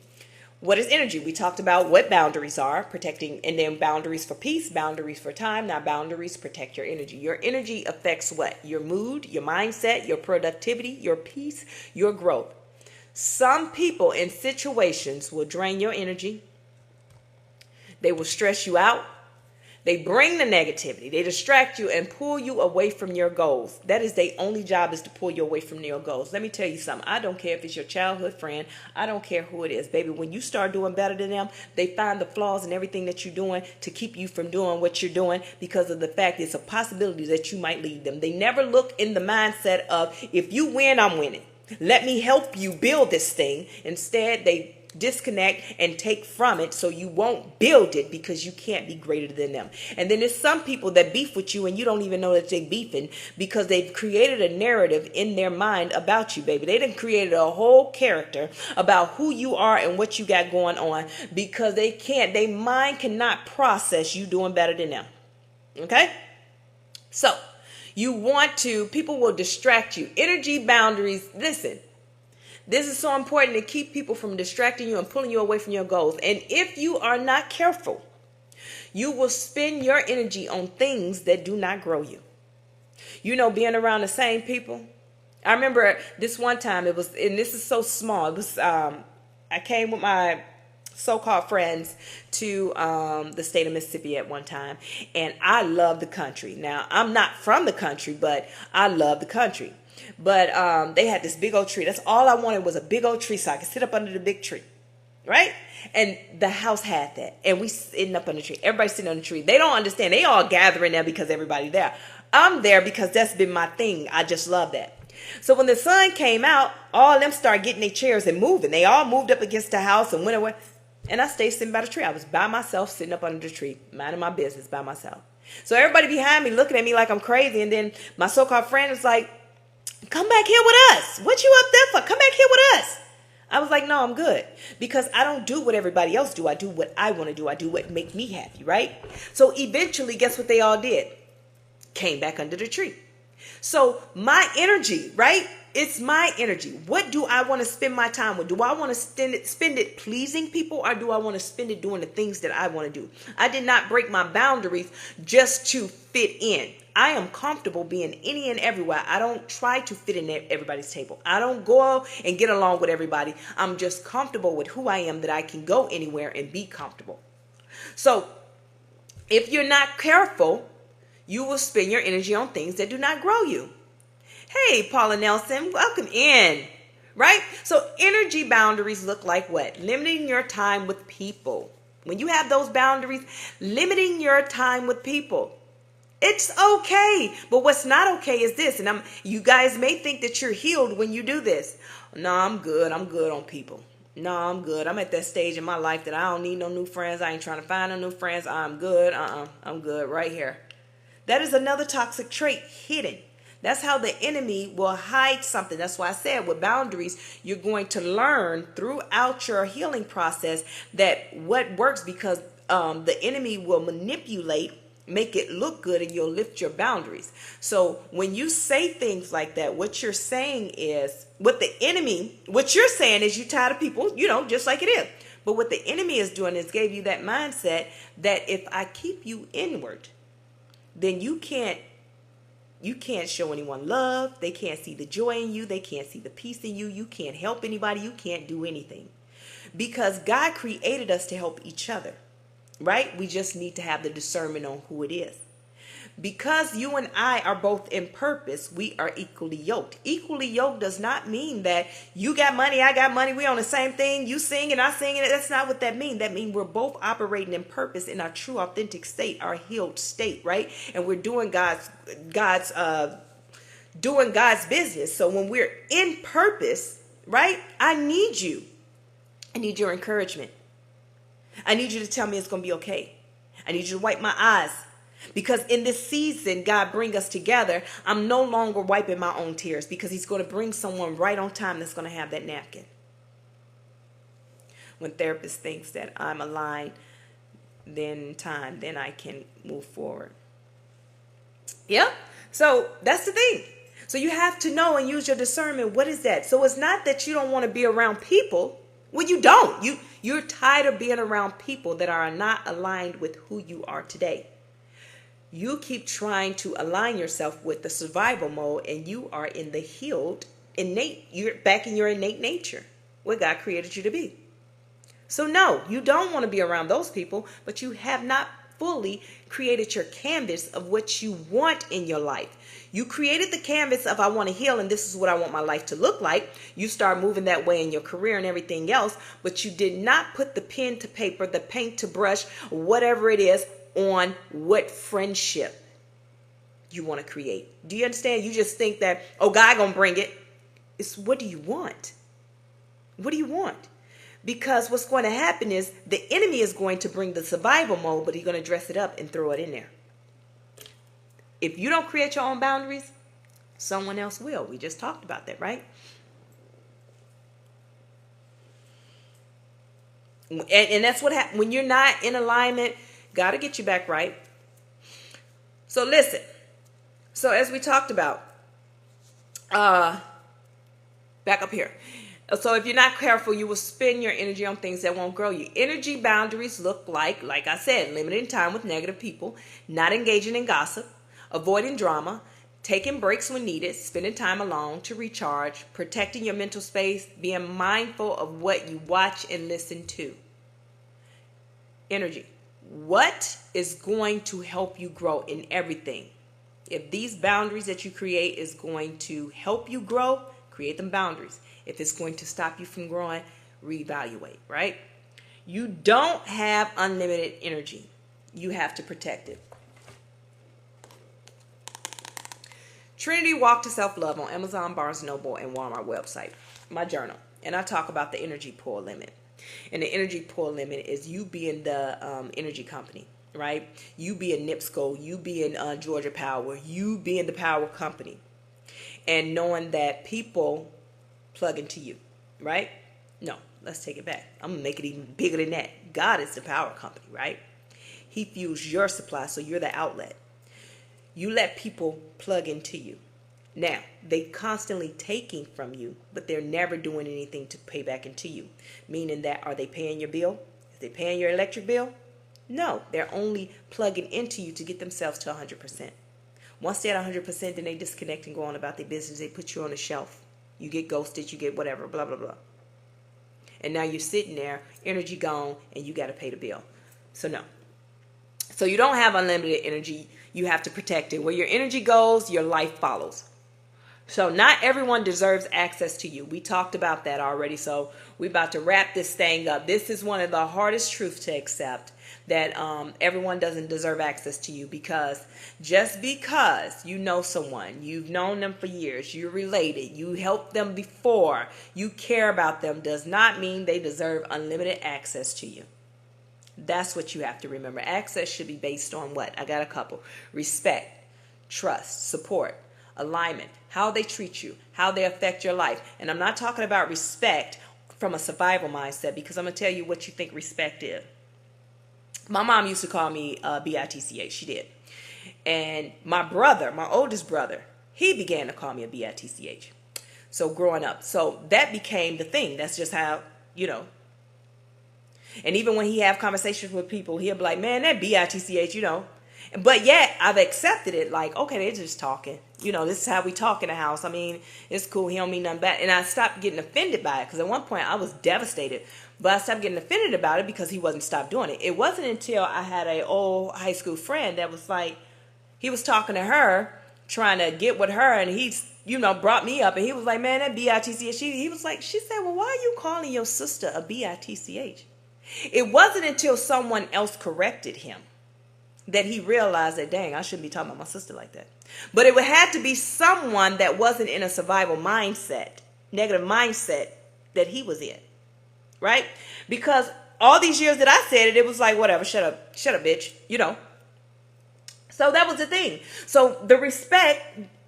What is energy? We talked about what boundaries are, protecting, and then boundaries for peace, boundaries for time. Now boundaries protect your energy. Your energy affects what? Your mood, your mindset, your productivity, your peace, your growth. Some people in situations will drain your energy. They will stress you out. They bring the negativity. They distract you and pull you away from your goals. That is their only job, is to pull you away from your goals. Let me tell you something. I don't care if it's your childhood friend. I don't care who it is. Baby, when you start doing better than them, they find the flaws in everything that you're doing to keep you from doing what you're doing, because of the fact it's a possibility that you might lead them. They never look in the mindset of, if you win, I'm winning. Let me help you build this thing. Instead, they disconnect and take from it, so you won't build it, because you can't be greater than them. And then there's some people that beef with you and you don't even know that they're beefing, because they've created a narrative in their mind about you, baby. They done created a whole character about who you are and what you got going on, because their mind cannot process you doing better than them. Okay? So people will distract you. Energy boundaries, listen. This is so important to keep people from distracting you and pulling you away from your goals. And if you are not careful, you will spend your energy on things that do not grow you. You know, being around the same people. I remember this one time, and this is so small. It was, I came with my so-called friends to the state of Mississippi at one time, and I love the country. Now, I'm not from the country, but I love the country. But they had this big old tree. That's all I wanted, was a big old tree so I could sit up under the big tree. Right? And the house had that. And we sitting up on the tree. Everybody sitting on the tree. They don't understand. They all gathering there because everybody there. I'm there because that's been my thing. I just love that. So when the sun came out, all of them started getting their chairs and moving. They all moved up against the house and went away. And I stayed sitting by the tree. I was by myself, sitting up under the tree, minding my business by myself. So everybody behind me looking at me like I'm crazy. And then my so-called friend was like, come back here with us. What you up there for? Come back here with us. I was like, no, I'm good. Because I don't do what everybody else do. I do what I want to do. I do what make me happy, right? So eventually, guess what they all did? Came back under the tree. So my energy, right? It's my energy. What do I want to spend my time with? Do I want to spend it pleasing people, or do I want to spend it doing the things that I want to do? I did not break my boundaries just to fit in. I am comfortable being any and everywhere. I don't try to fit in everybody's table. I don't go and get along with everybody. I'm just comfortable with who I am, that I can go anywhere and be comfortable. So if you're not careful, you will spend your energy on things that do not grow you. Hey, Paula Nelson, welcome in. Right? So energy boundaries look like what? Limiting your time with people. When you have those boundaries, limiting your time with people. It's okay. But what's not okay is this. And you guys may think that you're healed when you do this. No, I'm good. I'm good on people. No, I'm good. I'm at that stage in my life that I don't need no new friends. I ain't trying to find no new friends. I'm good. I'm good right here. That is another toxic trait hidden. That's how the enemy will hide something. That's why I said with boundaries, you're going to learn throughout your healing process that what works, because the enemy will manipulate, make it look good, and you'll lift your boundaries. So when you say things like that, what you're saying is, what you're saying is you're tired of people, just like it is. But what the enemy is doing is gave you that mindset that if I keep you inward, then you can't show anyone love. They can't see the joy in you. They can't see the peace in you. You can't help anybody. You can't do anything. Because God created us to help each other, right? We just need to have the discernment on who it is. Because you and I are both in purpose, we are equally yoked. Equally yoked does not mean that you got money, I got money, we on the same thing, you sing and I sing, and that's not what that means. That means we're both operating in purpose in our true, authentic state, our healed state, right? And we're doing God's business. So when we're in purpose, right? I need you. I need your encouragement. I need you to tell me it's going to be okay. I need you to wipe my eyes. Because in this season, God bring us together. I'm no longer wiping my own tears, because he's going to bring someone right on time that's going to have that napkin. When therapist thinks that I'm aligned, then I can move forward. Yeah. So that's the thing. So you have to know and use your discernment. What is that? So it's not that you don't want to be around people. Well, you don't. You're tired of being around people that are not aligned with who you are today. You keep trying to align yourself with the survival mode, and you are in the healed, innate, you're back in your innate nature, what God created you to be. So no, you don't want to be around those people, but you have not fully created your canvas of what you want in your life. You created the canvas of I want to heal and this is what I want my life to look like. You start moving that way in your career and everything else, but you did not put the pen to paper, the paint to brush, whatever it is, on what friendship you want to create. Do you understand? You just think that, oh, God gonna bring it. It's what do you want? What do you want? Because what's going to happen is the enemy is going to bring the survival mode, but he's going to dress it up and throw it in there. If you don't create your own boundaries, someone else will. We just talked about that, right? And that's what happens when you're not in alignment. Got to get you back right. So listen. So as we talked about, back up here. So if you're not careful, you will spend your energy on things that won't grow you. Energy boundaries look like I said, limiting time with negative people, not engaging in gossip, avoiding drama, taking breaks when needed, spending time alone to recharge, protecting your mental space, being mindful of what you watch and listen to. Energy. What is going to help you grow in everything? If these boundaries that you create is going to help you grow, create them boundaries. If it's going to stop you from growing, reevaluate, right? You don't have unlimited energy. You have to protect it. Trinity Walk to Self-Love on Amazon, Barnes & Noble, and Walmart website. My journal. And I talk about the energy pool limit. And the energy pool limit is you being the energy company, right? You being NIPSCO, you being Georgia Power, you being the power company. And knowing that people plug into you, right? No, let's take it back. I'm going to make it even bigger than that. God is the power company, right? He fuels your supply, so you're the outlet. You let people plug into you. Now, they constantly taking from you, but they're never doing anything to pay back into you. Meaning that, are they paying your bill? Are they paying your electric bill? No, they're only plugging into you to get themselves to 100%. Once they're at 100%, then they disconnect and go on about their business. They put you on the shelf. You get ghosted, you get whatever, blah, blah, blah. And now you're sitting there, energy gone, and you got to pay the bill. So no. So you don't have unlimited energy. You have to protect it. Where your energy goes, your life follows. So not everyone deserves access to you. We talked about that already. So we're about to wrap this thing up. This is one of the hardest truths to accept, that everyone doesn't deserve access to you, because just because you know someone, you've known them for years, you're related, you helped them before, you care about them, does not mean they deserve unlimited access to you. That's what you have to remember. Access should be based on what? I got a couple. Respect, trust, support, alignment, how they treat you, how they affect your life. And I'm not talking about respect from a survival mindset, because I'm going to tell you what you think respect is. My mom used to call me B-I-T-C-H. She did. And my brother, my oldest brother, he began to call me a B-I-T-C-H. So growing up. So that became the thing. That's just how, you know. And even when he have conversations with people, he'll be like, man, that B-I-T-C-H, you know. But yet I've accepted it, like, okay, they're just talking. You know, this is how we talk in the house. I mean, it's cool. He don't mean nothing bad. And I stopped getting offended by it, because at one point I was devastated. But I stopped getting offended about it because he wasn't stopped doing it. It wasn't until I had an old high school friend that was like, he was talking to her, trying to get with her, and he's, you know, brought me up, and he was like, man, that B-I-T-C-H. He was like, she said, well, why are you calling your sister a B-I-T-C-H? It wasn't until someone else corrected him that he realized that, dang, I shouldn't be talking about my sister like that. But it would have to be someone that wasn't in a survival mindset, negative mindset that he was in, right? Because all these years that I said it, it was like, whatever, shut up, bitch, you know. So that was the thing. So the respect,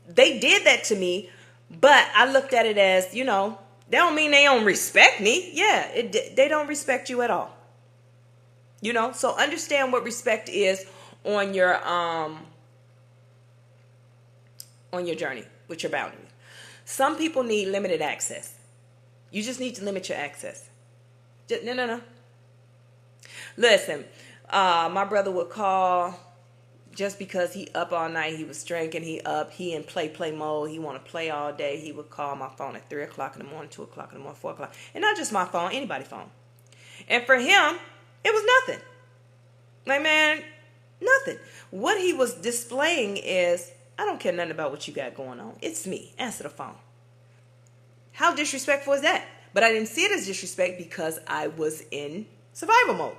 they did that to me, but I looked at it as, you know, that don't mean they don't respect me. Yeah, they don't respect you at all. You know, so understand what respect is on your journey. with your boundaries. Some people need limited access. You just need to limit your access. No. Listen, my brother would call just because he up all night. He was drinking. He in play mode. He want to play all day. He would call my phone at 3 o'clock in the morning, 2 o'clock in the morning, 4 o'clock. And not just my phone, anybody's phone. And for him, it was nothing. Like, man, nothing. What he was displaying is, I don't care nothing about what you got going on. It's me. Answer the phone. How disrespectful is that? But I didn't see it as disrespect because I was in survival mode.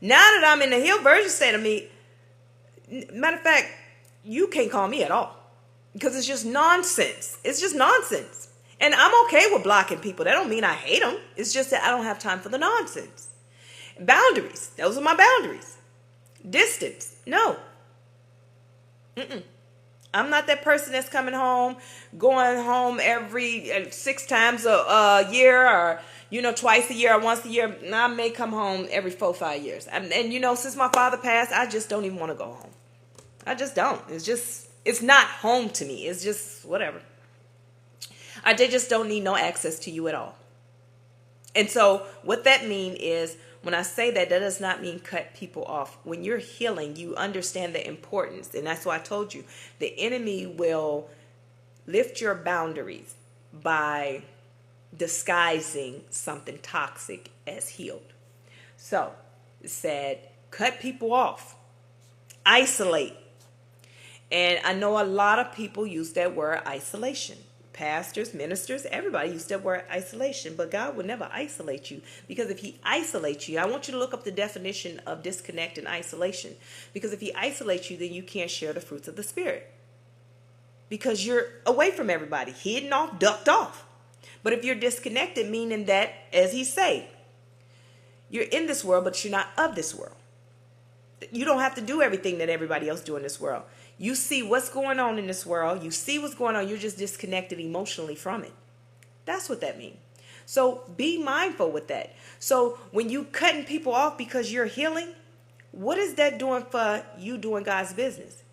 Now that I'm in the healed version state of me, matter of fact, you can't call me at all because it's just nonsense. It's just nonsense. And I'm okay with blocking people. That don't mean I hate them. It's just that I don't have time for the nonsense. Boundaries. Those are my boundaries. Distance. No. I'm not that person that's coming home, going home every 6 times a year, or, twice a year or once a year. I may come home every 4 or 5 years. And since my father passed, I just don't even want to go home. I just don't. It's not home to me. It's just whatever. They just don't need no access to you at all. And so what that means is, when I say that does not mean cut people off. When you're healing, you understand the importance. And that's why I told you, the enemy will lift your boundaries by disguising something toxic as healed. So it said, cut people off, isolate. And I know a lot of people use that word isolation. Pastors, ministers, everybody used that word isolation, but God would never isolate you, because if he isolates you, I want you to look up the definition of disconnect and isolation, because if he isolates you, then you can't share the fruits of the Spirit, because you're away from everybody, hidden off, ducked off. But if you're disconnected, meaning that, as he say, you're in this world, but you're not of this world. You don't have to do everything that everybody else do in this world. You see what's going on in this world. You see what's going on. You're just disconnected emotionally from it. That's what that means. So be mindful with that. So when you cutting people off because you're healing, what is that doing for you doing God's business?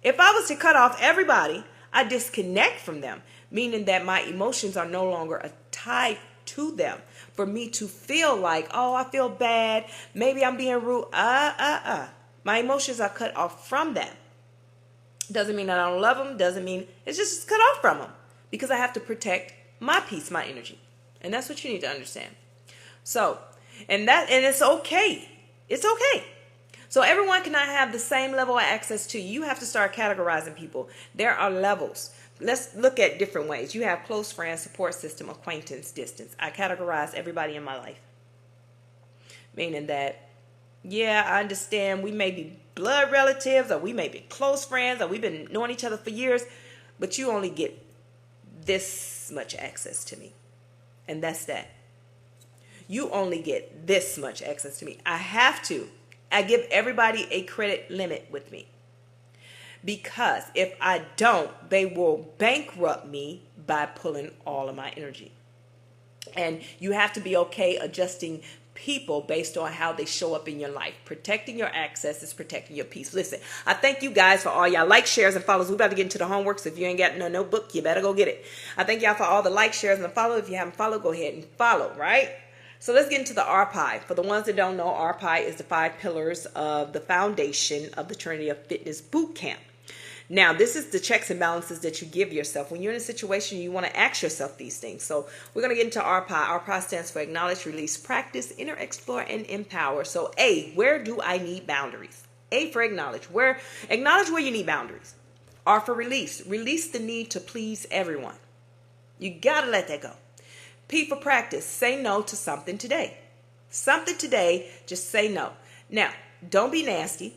If I was to cut off everybody, I disconnect from them, meaning that my emotions are no longer tied to them. For me to feel like, oh, I feel bad. Maybe I'm being rude. My emotions are cut off from them. Doesn't mean that I don't love them. Doesn't mean it's just cut off from them, because I have to protect my peace, my energy. And that's what you need to understand. So, and it's okay. It's okay. So everyone cannot have the same level of access to you. You have to start categorizing people. There are levels. Let's look at different ways. You have close friends, support system, acquaintance, distance. I categorize everybody in my life. Meaning that, yeah, I understand we may be blood relatives, or we may be close friends, or we've been knowing each other for years, but you only get this much access to me. And that's that. You only get this much access to me. I give everybody a credit limit with me. Because if I don't, they will bankrupt me by pulling all of my energy. And you have to be okay adjusting people based on how they show up in your life. Protecting your access is protecting your peace. Listen, I thank you guys for all y'all likes, shares, and follows. We're about to get into the homework, so if you ain't got no notebook, you better go get it. I thank y'all for all the likes, shares, and the follow. If you haven't followed, go ahead and follow, right? So let's get into the RPI. For the ones that don't know, RPI is the 5 pillars of the foundation of the Trinity of Fitness Boot Camp. Now, this is the checks and balances that you give yourself. When you're in a situation, you want to ask yourself these things. So we're going to get into RPI. RPI stands for Acknowledge, Release, Practice, Inner, Explore, and Empower. So A, where do I need boundaries? A for acknowledge. Acknowledge where you need boundaries. R for release. Release the need to please everyone. You got to let that go. P for practice. Say no to something today. Something today, just say no. Now, don't be nasty.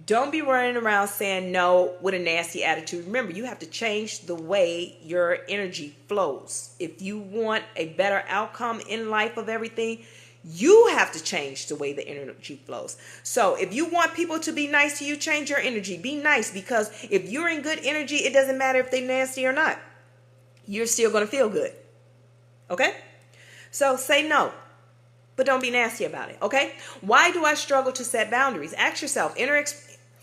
Don't be running around saying no with a nasty attitude. Remember, you have to change the way your energy flows. If you want a better outcome in life of everything, you have to change the way the energy flows. So if you want people to be nice to you, change your energy. Be nice, because if you're in good energy, it doesn't matter if they're nasty or not. You're still going to feel good. Okay? So say no, but don't be nasty about it. Okay? Why do I struggle to set boundaries? Ask yourself.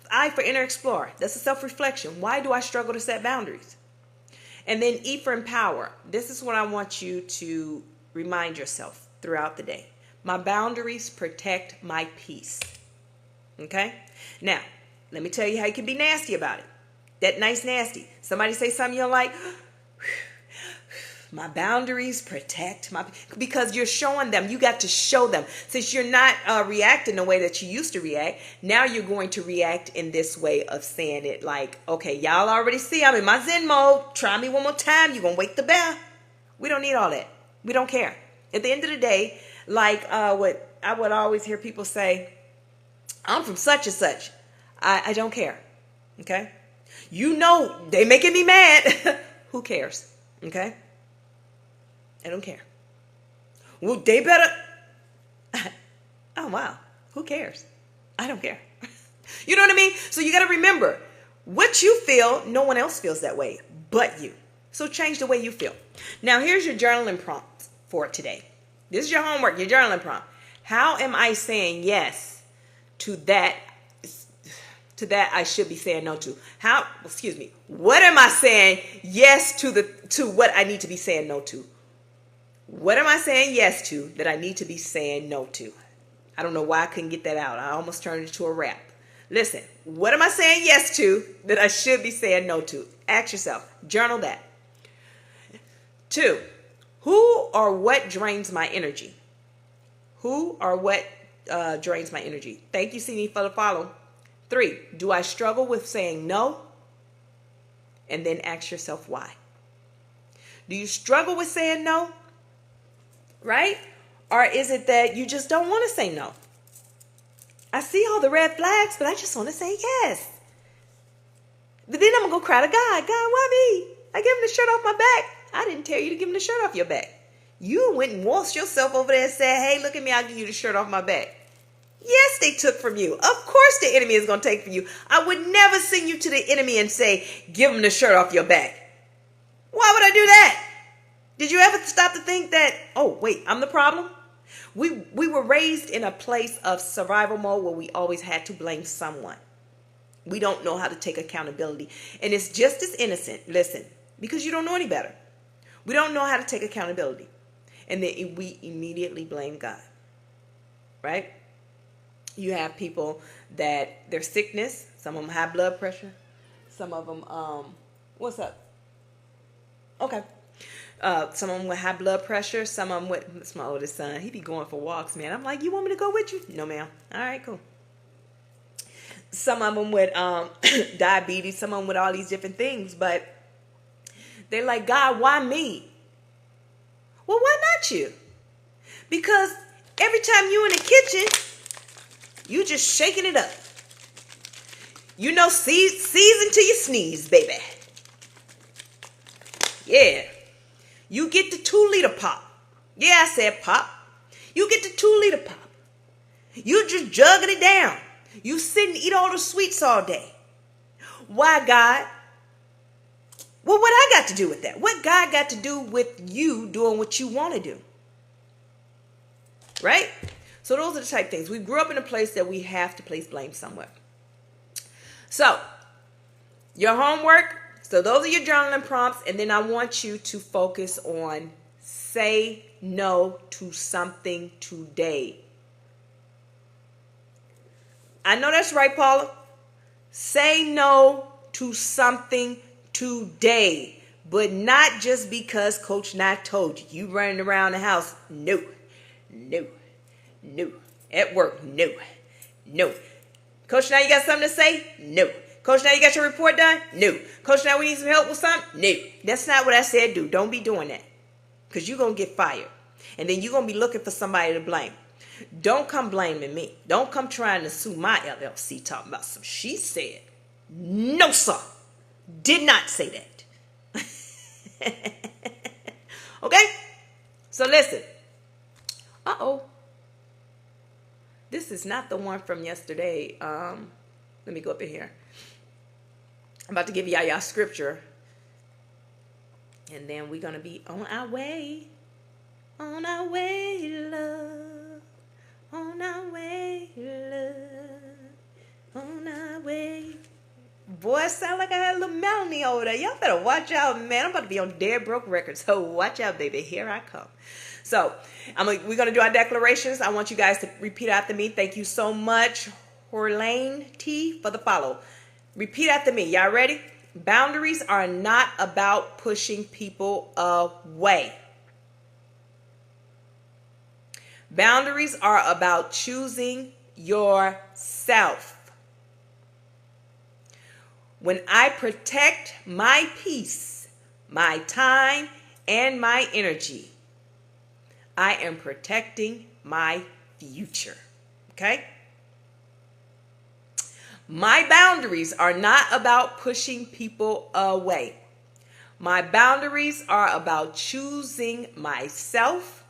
I for inner explore. That's a self-reflection. Why do I struggle to set boundaries? And then E for empower. This is what I want you to remind yourself throughout the day. My boundaries protect my peace. Okay? Now, let me tell you how you can be nasty about it. That nice nasty. Somebody say something you're like, my boundaries protect my, because you're showing them. You got to show them. Since you're not reacting the way that you used to react, now you're going to react in this way of saying it like, okay, y'all already see I'm in my Zen mode. Try me one more time. You're going to wake the bear. We don't need all that. We don't care. At the end of the day, like what I would always hear people say, I'm from such and such. I don't care. Okay? You know they making me mad. Who cares? Okay? I don't care. Well, they better. Oh, wow. Who cares? I don't care. You know what I mean? So you got to remember, what you feel, no one else feels that way but you. So change the way you feel. Now, here's your journaling prompt for today. This is your homework, your journaling prompt. How am I saying yes to that I should be saying no to? What am I saying yes to what I need to be saying no to? What am I saying yes to that I need to be saying no to? I don't know why I couldn't get that out. I almost turned it into a rap. Listen, what am I saying yes to that I should be saying no to? Ask yourself. Journal that. 2, who or what drains my energy? Who or what drains my energy? Thank you, Sini, for the follow. 3, do I struggle with saying no? And then ask yourself why. Do you struggle with saying no? Right? Or is it that you just don't want to say no? I see all the red flags, but I just want to say yes. But then I'm going to go cry to God. God, why me? I gave him the shirt off my back. I didn't tell you to give him the shirt off your back. You went and washed yourself over there and said, hey, look at me. I'll give you the shirt off my back. Yes, they took from you. Of course the enemy is going to take from you. I would never send you to the enemy and say, give him the shirt off your back. Why would I do that? Did you ever stop to think that, oh, wait, I'm the problem? We were raised in a place of survival mode where we always had to blame someone. We don't know how to take accountability. And it's just as innocent, listen, because you don't know any better. We don't know how to take accountability. And then we immediately blame God. Right? You have people that their sickness, some of them high blood pressure, some of them, what's up? Okay. Some of them with high blood pressure, some of them with, it's my oldest son, he be going for walks, man. I'm like, you want me to go with you? No, ma'am. All right, cool. Some of them with diabetes, some of them with all these different things, but they're like, God, why me? Well, why not you? Because every time you in the kitchen, you just shaking it up. You know, season till you sneeze, baby. Yeah. You get the 2-liter pop. Yeah, I said pop. You get the 2-liter pop. You just jugging it down. You sit and eat all the sweets all day. Why, God? Well, what I got to do with that? What God got to do with you doing what you want to do? Right? So those are the type of things. We grew up in a place that we have to place blame somewhere. So, your homework. So those are your journaling prompts. And then I want you to focus on say no to something today. I know that's right, Paula. Say no to something today. But not just because Coach Nye told you. You running around the house. No. At work. No. Coach Nye, you got something to say? No. Coach, now you got your report done? No. Coach, now we need some help with something? No. That's not what I said do. Don't be doing that. Because you're going to get fired. And then you're going to be looking for somebody to blame. Don't come blaming me. Don't come trying to sue my LLC talking about some she said. No, sir. Did not say that. Okay? So listen. Uh-oh. This is not the one from yesterday. Let me go up in here. I'm about to give y'all scripture. And then we're going to be on our way. On our way, love. On our way, love. On our way. voice sound like I had a little Melanie over there. Y'all better watch out, man. I'm about to be on Dead Broke Records. So watch out, baby. Here I come. So we're going to do our declarations. I want you guys to repeat after me. Thank you so much, Horlane T, for the follow. Repeat after me. Y'all ready? Boundaries are not about pushing people away. Boundaries are about choosing yourself. When I protect my peace, my time, and my energy, I am protecting my future. Okay? My boundaries are not about pushing people away. My boundaries are about choosing myself.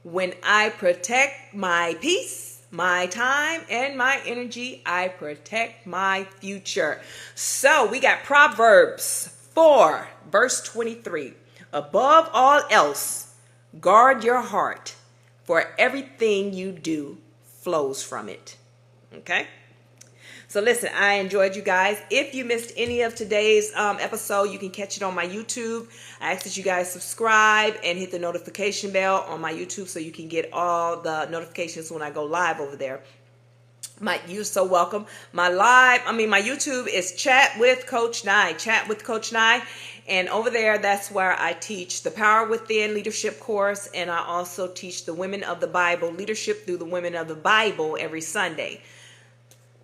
When I protect my peace, my time, and my energy, I protect my future. So we got Proverbs 4, verse 23. Above all else, guard your heart, for everything you do flows from it. Okay? So listen, I enjoyed you guys. If you missed any of today's episode, you can catch it on my YouTube. I ask that you guys subscribe and hit the notification bell on my YouTube so you can get all the notifications when I go live over there. You're so welcome. My YouTube is Chat with Coach Nye. Chat with Coach Nye. And over there, that's where I teach the Power Within leadership course. And I also teach the Women of the Bible, leadership through the Women of the Bible every Sunday.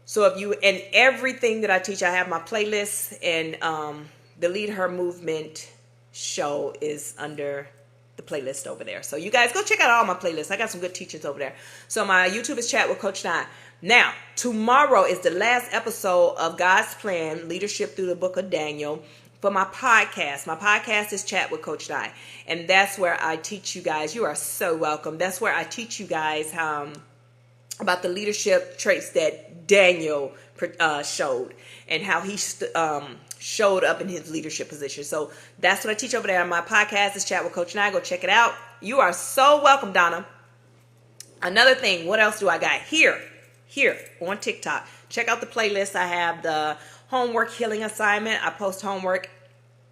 So and everything that I teach, I have my playlists, and the Lead Her Movement show is under the playlist over there. So you guys go check out all my playlists. I got some good teachings over there. So my YouTube is Chat with Coach Nye. Now, tomorrow is the last episode of God's Plan, Leadership Through the Book of Daniel, for my podcast. My podcast is Chat with Coach Nye. And that's where I teach you guys. You are so welcome. That's where I teach you guys about the leadership traits that Daniel showed and how he showed up in his leadership position. So that's what I teach over there on my podcast is Chat with Coach Nye. Go check it out. You are so welcome, Donna. Another thing, what else do I got here on TikTok? Check out the playlist. I have the homework healing assignment. I post homework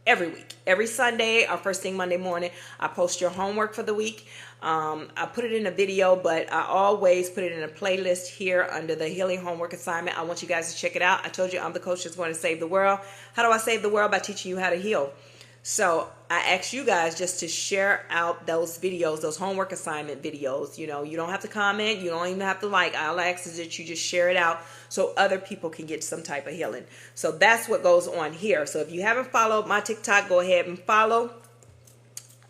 every week. Every Sunday or first thing Monday morning, I post your homework for the week. I put it in a video, but I always put it in a playlist here under the healing homework assignment. I want you guys to check it out. I told you I'm the coach that's going to save the world. How do I save the world? By teaching you how to heal. So I ask you guys just to share out those videos, those homework assignment videos. You know, you don't have to comment. You don't even have to like. I'll ask is that you just share it out so other people can get some type of healing. So that's what goes on here. So if you haven't followed my TikTok, go ahead and follow.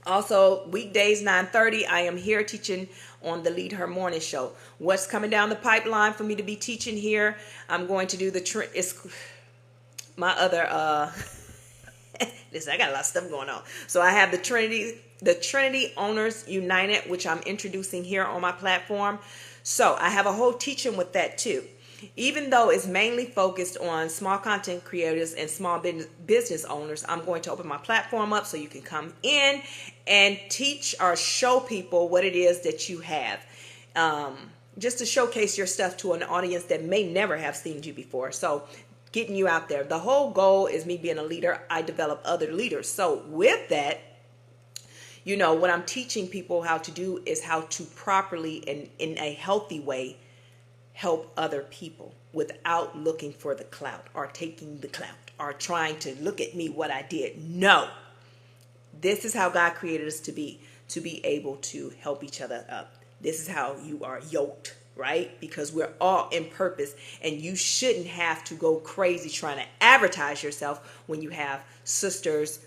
Also, weekdays 9:30, I am here teaching on the Lead Her Morning Show. What's coming down the pipeline for me to be teaching here? I'm going to do listen, I got a lot of stuff going on. So I have the Trinity Owners United, which I'm introducing here on my platform. So I have a whole teaching with that too. Even though it's mainly focused on small content creators and small business owners, I'm going to open my platform up so you can come in and teach or show people what it is that you have. Just to showcase your stuff to an audience that may never have seen you before. So getting you out there. The whole goal is me being a leader. I develop other leaders. So with that, you know, what I'm teaching people how to do is how to properly and in a healthy way help other people without looking for the clout or taking the clout or trying to look at me what I did. No. This is how God created us to be able to help each other up. This is how you are yoked, right? Because we're all in purpose, and you shouldn't have to go crazy trying to advertise yourself when you have sisters,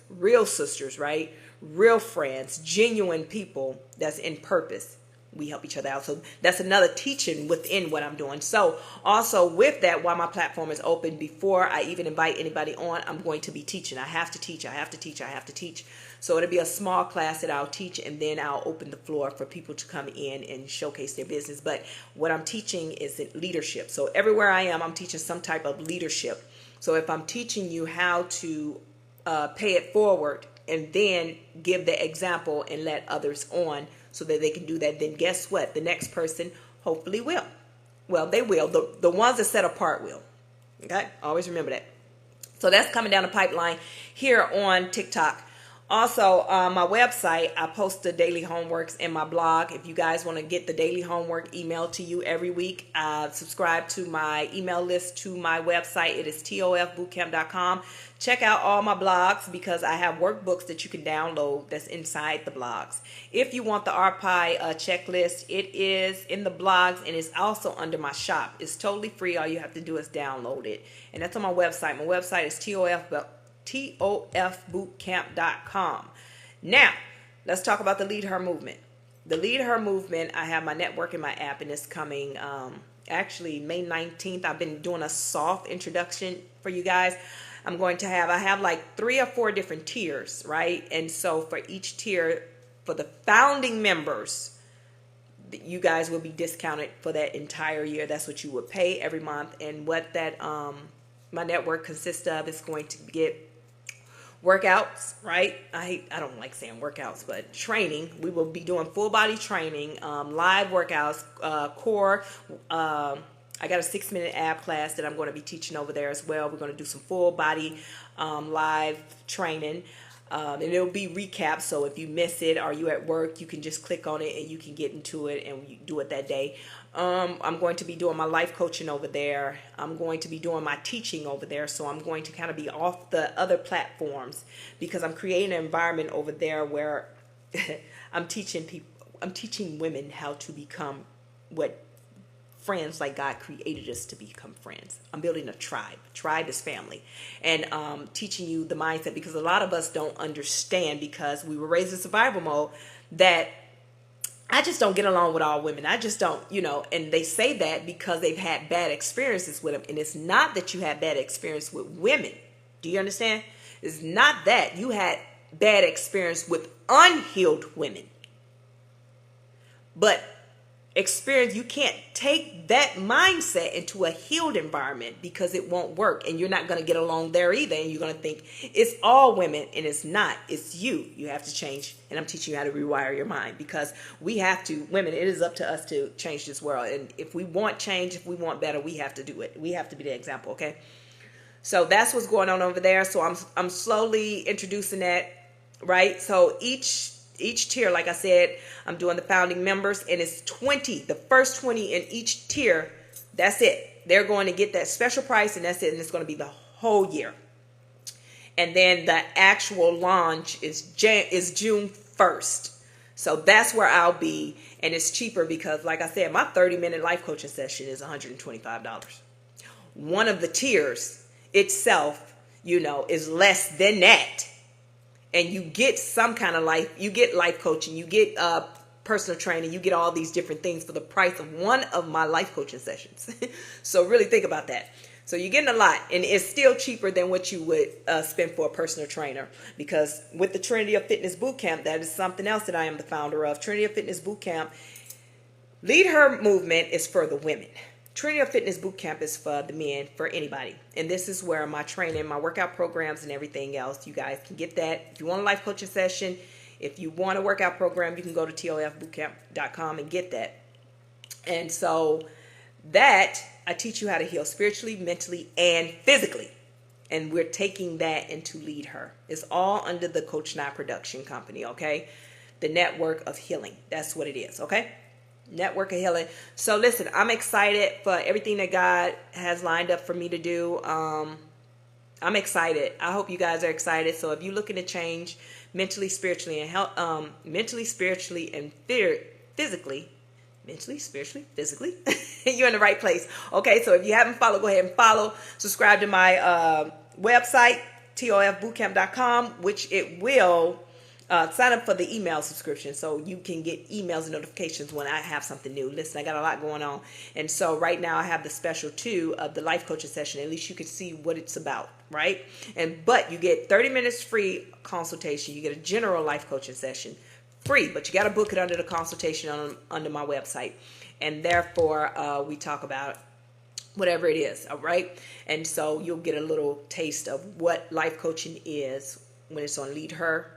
right? Real friends, genuine people that's in purpose. We help each other out. So that's another teaching within what I'm doing. So also with that, while my platform is open, before I even invite anybody on, I'm going to be teaching. I have to teach. So it'll be a small class that I'll teach, and then I'll open the floor for people to come in and showcase their business. But what I'm teaching is leadership. So everywhere I am, I'm teaching some type of leadership. So if I'm teaching you how to pay it forward and then give the example and let others on so that they can do that, then guess what? The next person hopefully will. Well, they will. The ones that set apart will. Okay? Always remember that. So that's coming down the pipeline here on TikTok. Also, my website, I post the daily homeworks in my blog. If you guys want to get the daily homework emailed to you every week, subscribe to my email list to my website. It is tofbootcamp.com. Check out all my blogs because I have workbooks that you can download that's inside the blogs. If you want the RPI checklist, it is in the blogs and it's also under my shop. It's totally free. All you have to do is download it. And that's on my website. My website is tofbootcamp.com. Now, let's talk about the Lead Her movement. The Lead Her movement, I have my network in my app, and it's coming actually May 19th. I've been doing a soft introduction for you guys. I have like 3 or 4 different tiers, right? And so for each tier, for the founding members, you guys will be discounted for that entire year. That's what you would pay every month. And what that my network consists of is going to get workouts, right? I don't like saying workouts, but training. We will be doing full body training, live workouts, core. I got a 6-minute ab class that I'm going to be teaching over there as well. We're going to do some full body live training. And it'll be recapped, so if you miss it or you at work, you can just click on it and you can get into it and you do it that day. I'm going to be doing my life coaching over there. I'm going to be doing my teaching over there, so I'm going to kind of be off the other platforms because I'm creating an environment over there where I'm teaching women how to become what friends like God created us to become friends. I'm building a tribe. Tribe is family. And teaching you the mindset, because a lot of us don't understand, because we were raised in survival mode, that I just don't get along with all women. I just don't, and they say that because they've had bad experiences with them. And it's not that you had bad experience with women. Do you understand? It's not that you had bad experience with unhealed women. But experience, you can't take that mindset into a healed environment because it won't work, and you're not going to get along there either, and you're going to think it's all women, and it's not. It's you. You have to change, and I'm teaching you how to rewire your mind, because we have to, women, it is up to us to change this world. And if we want change, if we want better, we have to do it. We have to be the example. Okay, so that's what's going on over there. So I'm slowly introducing that, right? So each tier, like I said, I'm doing the founding members, and it's 20, the first 20 in each tier. That's it. They're going to get that special price, and that's it. And it's going to be the whole year. And then the actual launch is June 1st. So that's where I'll be. And it's cheaper because, like I said, my 30-minute life coaching session is $125. One of the tiers itself, is less than that. And you get some kind of you get life coaching, you get personal training, you get all these different things for the price of one of my life coaching sessions. So really think about that. So you're getting a lot, and it's still cheaper than what you would spend for a personal trainer, because with the Trinity of Fitness Bootcamp, that is something else that I am the founder of. Trinity of Fitness Bootcamp, Lead Her movement is for the women. Trinity of Fitness Bootcamp is for the men, for anybody. And this is where my training, my workout programs, and everything else, you guys can get that. If you want a life coaching session, if you want a workout program, you can go to tofbootcamp.com and get that. And so that, I teach you how to heal spiritually, mentally, and physically. And we're taking that into Lead Her. It's all under the Coach Nye production company, okay? The network of healing. That's what it is, okay? Network of healing. So listen, I'm excited for everything that God has lined up for me to do. I'm excited. I hope you guys are excited. So if you're looking to change mentally, spiritually, and mentally, spiritually, and physically, you're in the right place. Okay, so if you haven't followed, go ahead and follow. Subscribe to my website, tofbootcamp.com, which it will sign up for the email subscription so you can get emails and notifications when I have something new. Listen, I got a lot going on. And so right now I have the special 2 of the life coaching session. At least you can see what it's about, right? But you get 30 minutes free consultation. You get a general life coaching session free, but you got to book it under the consultation under my website. And therefore, we talk about whatever it is, all right? And so you'll get a little taste of what life coaching is when it's on Lead Her.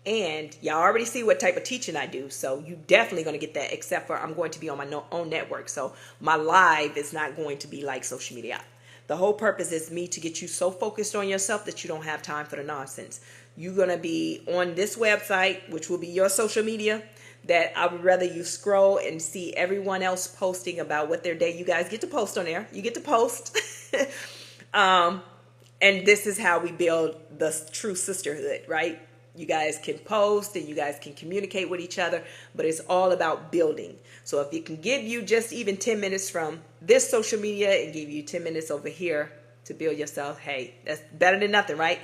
And y'all already see what type of teaching I do. So you definitely going to get that, except for I'm going to be on my own network. So my live is not going to be like social media. The whole purpose is me to get you so focused on yourself that you don't have time for the nonsense. You're going to be on this website, which will be your social media, that I would rather you scroll and see everyone else posting about what their day. You guys get to post on there. You get to post. And this is how we build the true sisterhood, right? You guys can post and you guys can communicate with each other, but it's all about building. So if it can give you just even 10 minutes from this social media and give you 10 minutes over here to build yourself, hey, that's better than nothing, right?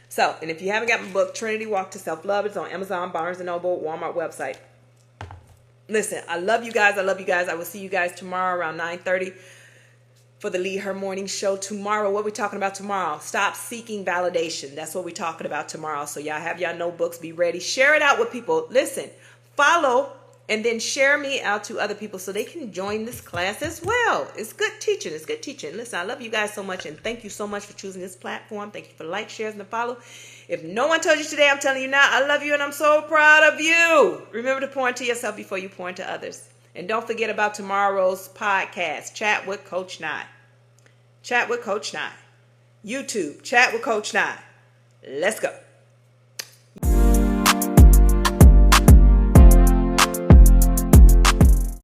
So, and if you haven't got my book, Trinity Walk to Self-Love, it's on Amazon, Barnes & Noble, Walmart website. Listen, I love you guys. I love you guys. I will see you guys tomorrow around 9:30. For the Lead Her Morning Show tomorrow. What we talking about tomorrow? Stop seeking validation. That's what we're talking about tomorrow. So y'all have y'all notebooks. Be ready. Share it out with people. Listen, follow, and then share me out to other people so they can join this class as well. It's good teaching. It's good teaching. Listen, I love you guys so much, and thank you so much for choosing this platform. Thank you for the like, shares, and the follow. If no one told you today, I'm telling you now, I love you, and I'm so proud of you. Remember to pour into yourself before you pour into others. And don't forget about tomorrow's podcast, Chat with Coach Nye. Chat with Coach Nye. YouTube, Chat with Coach Nye. Let's go.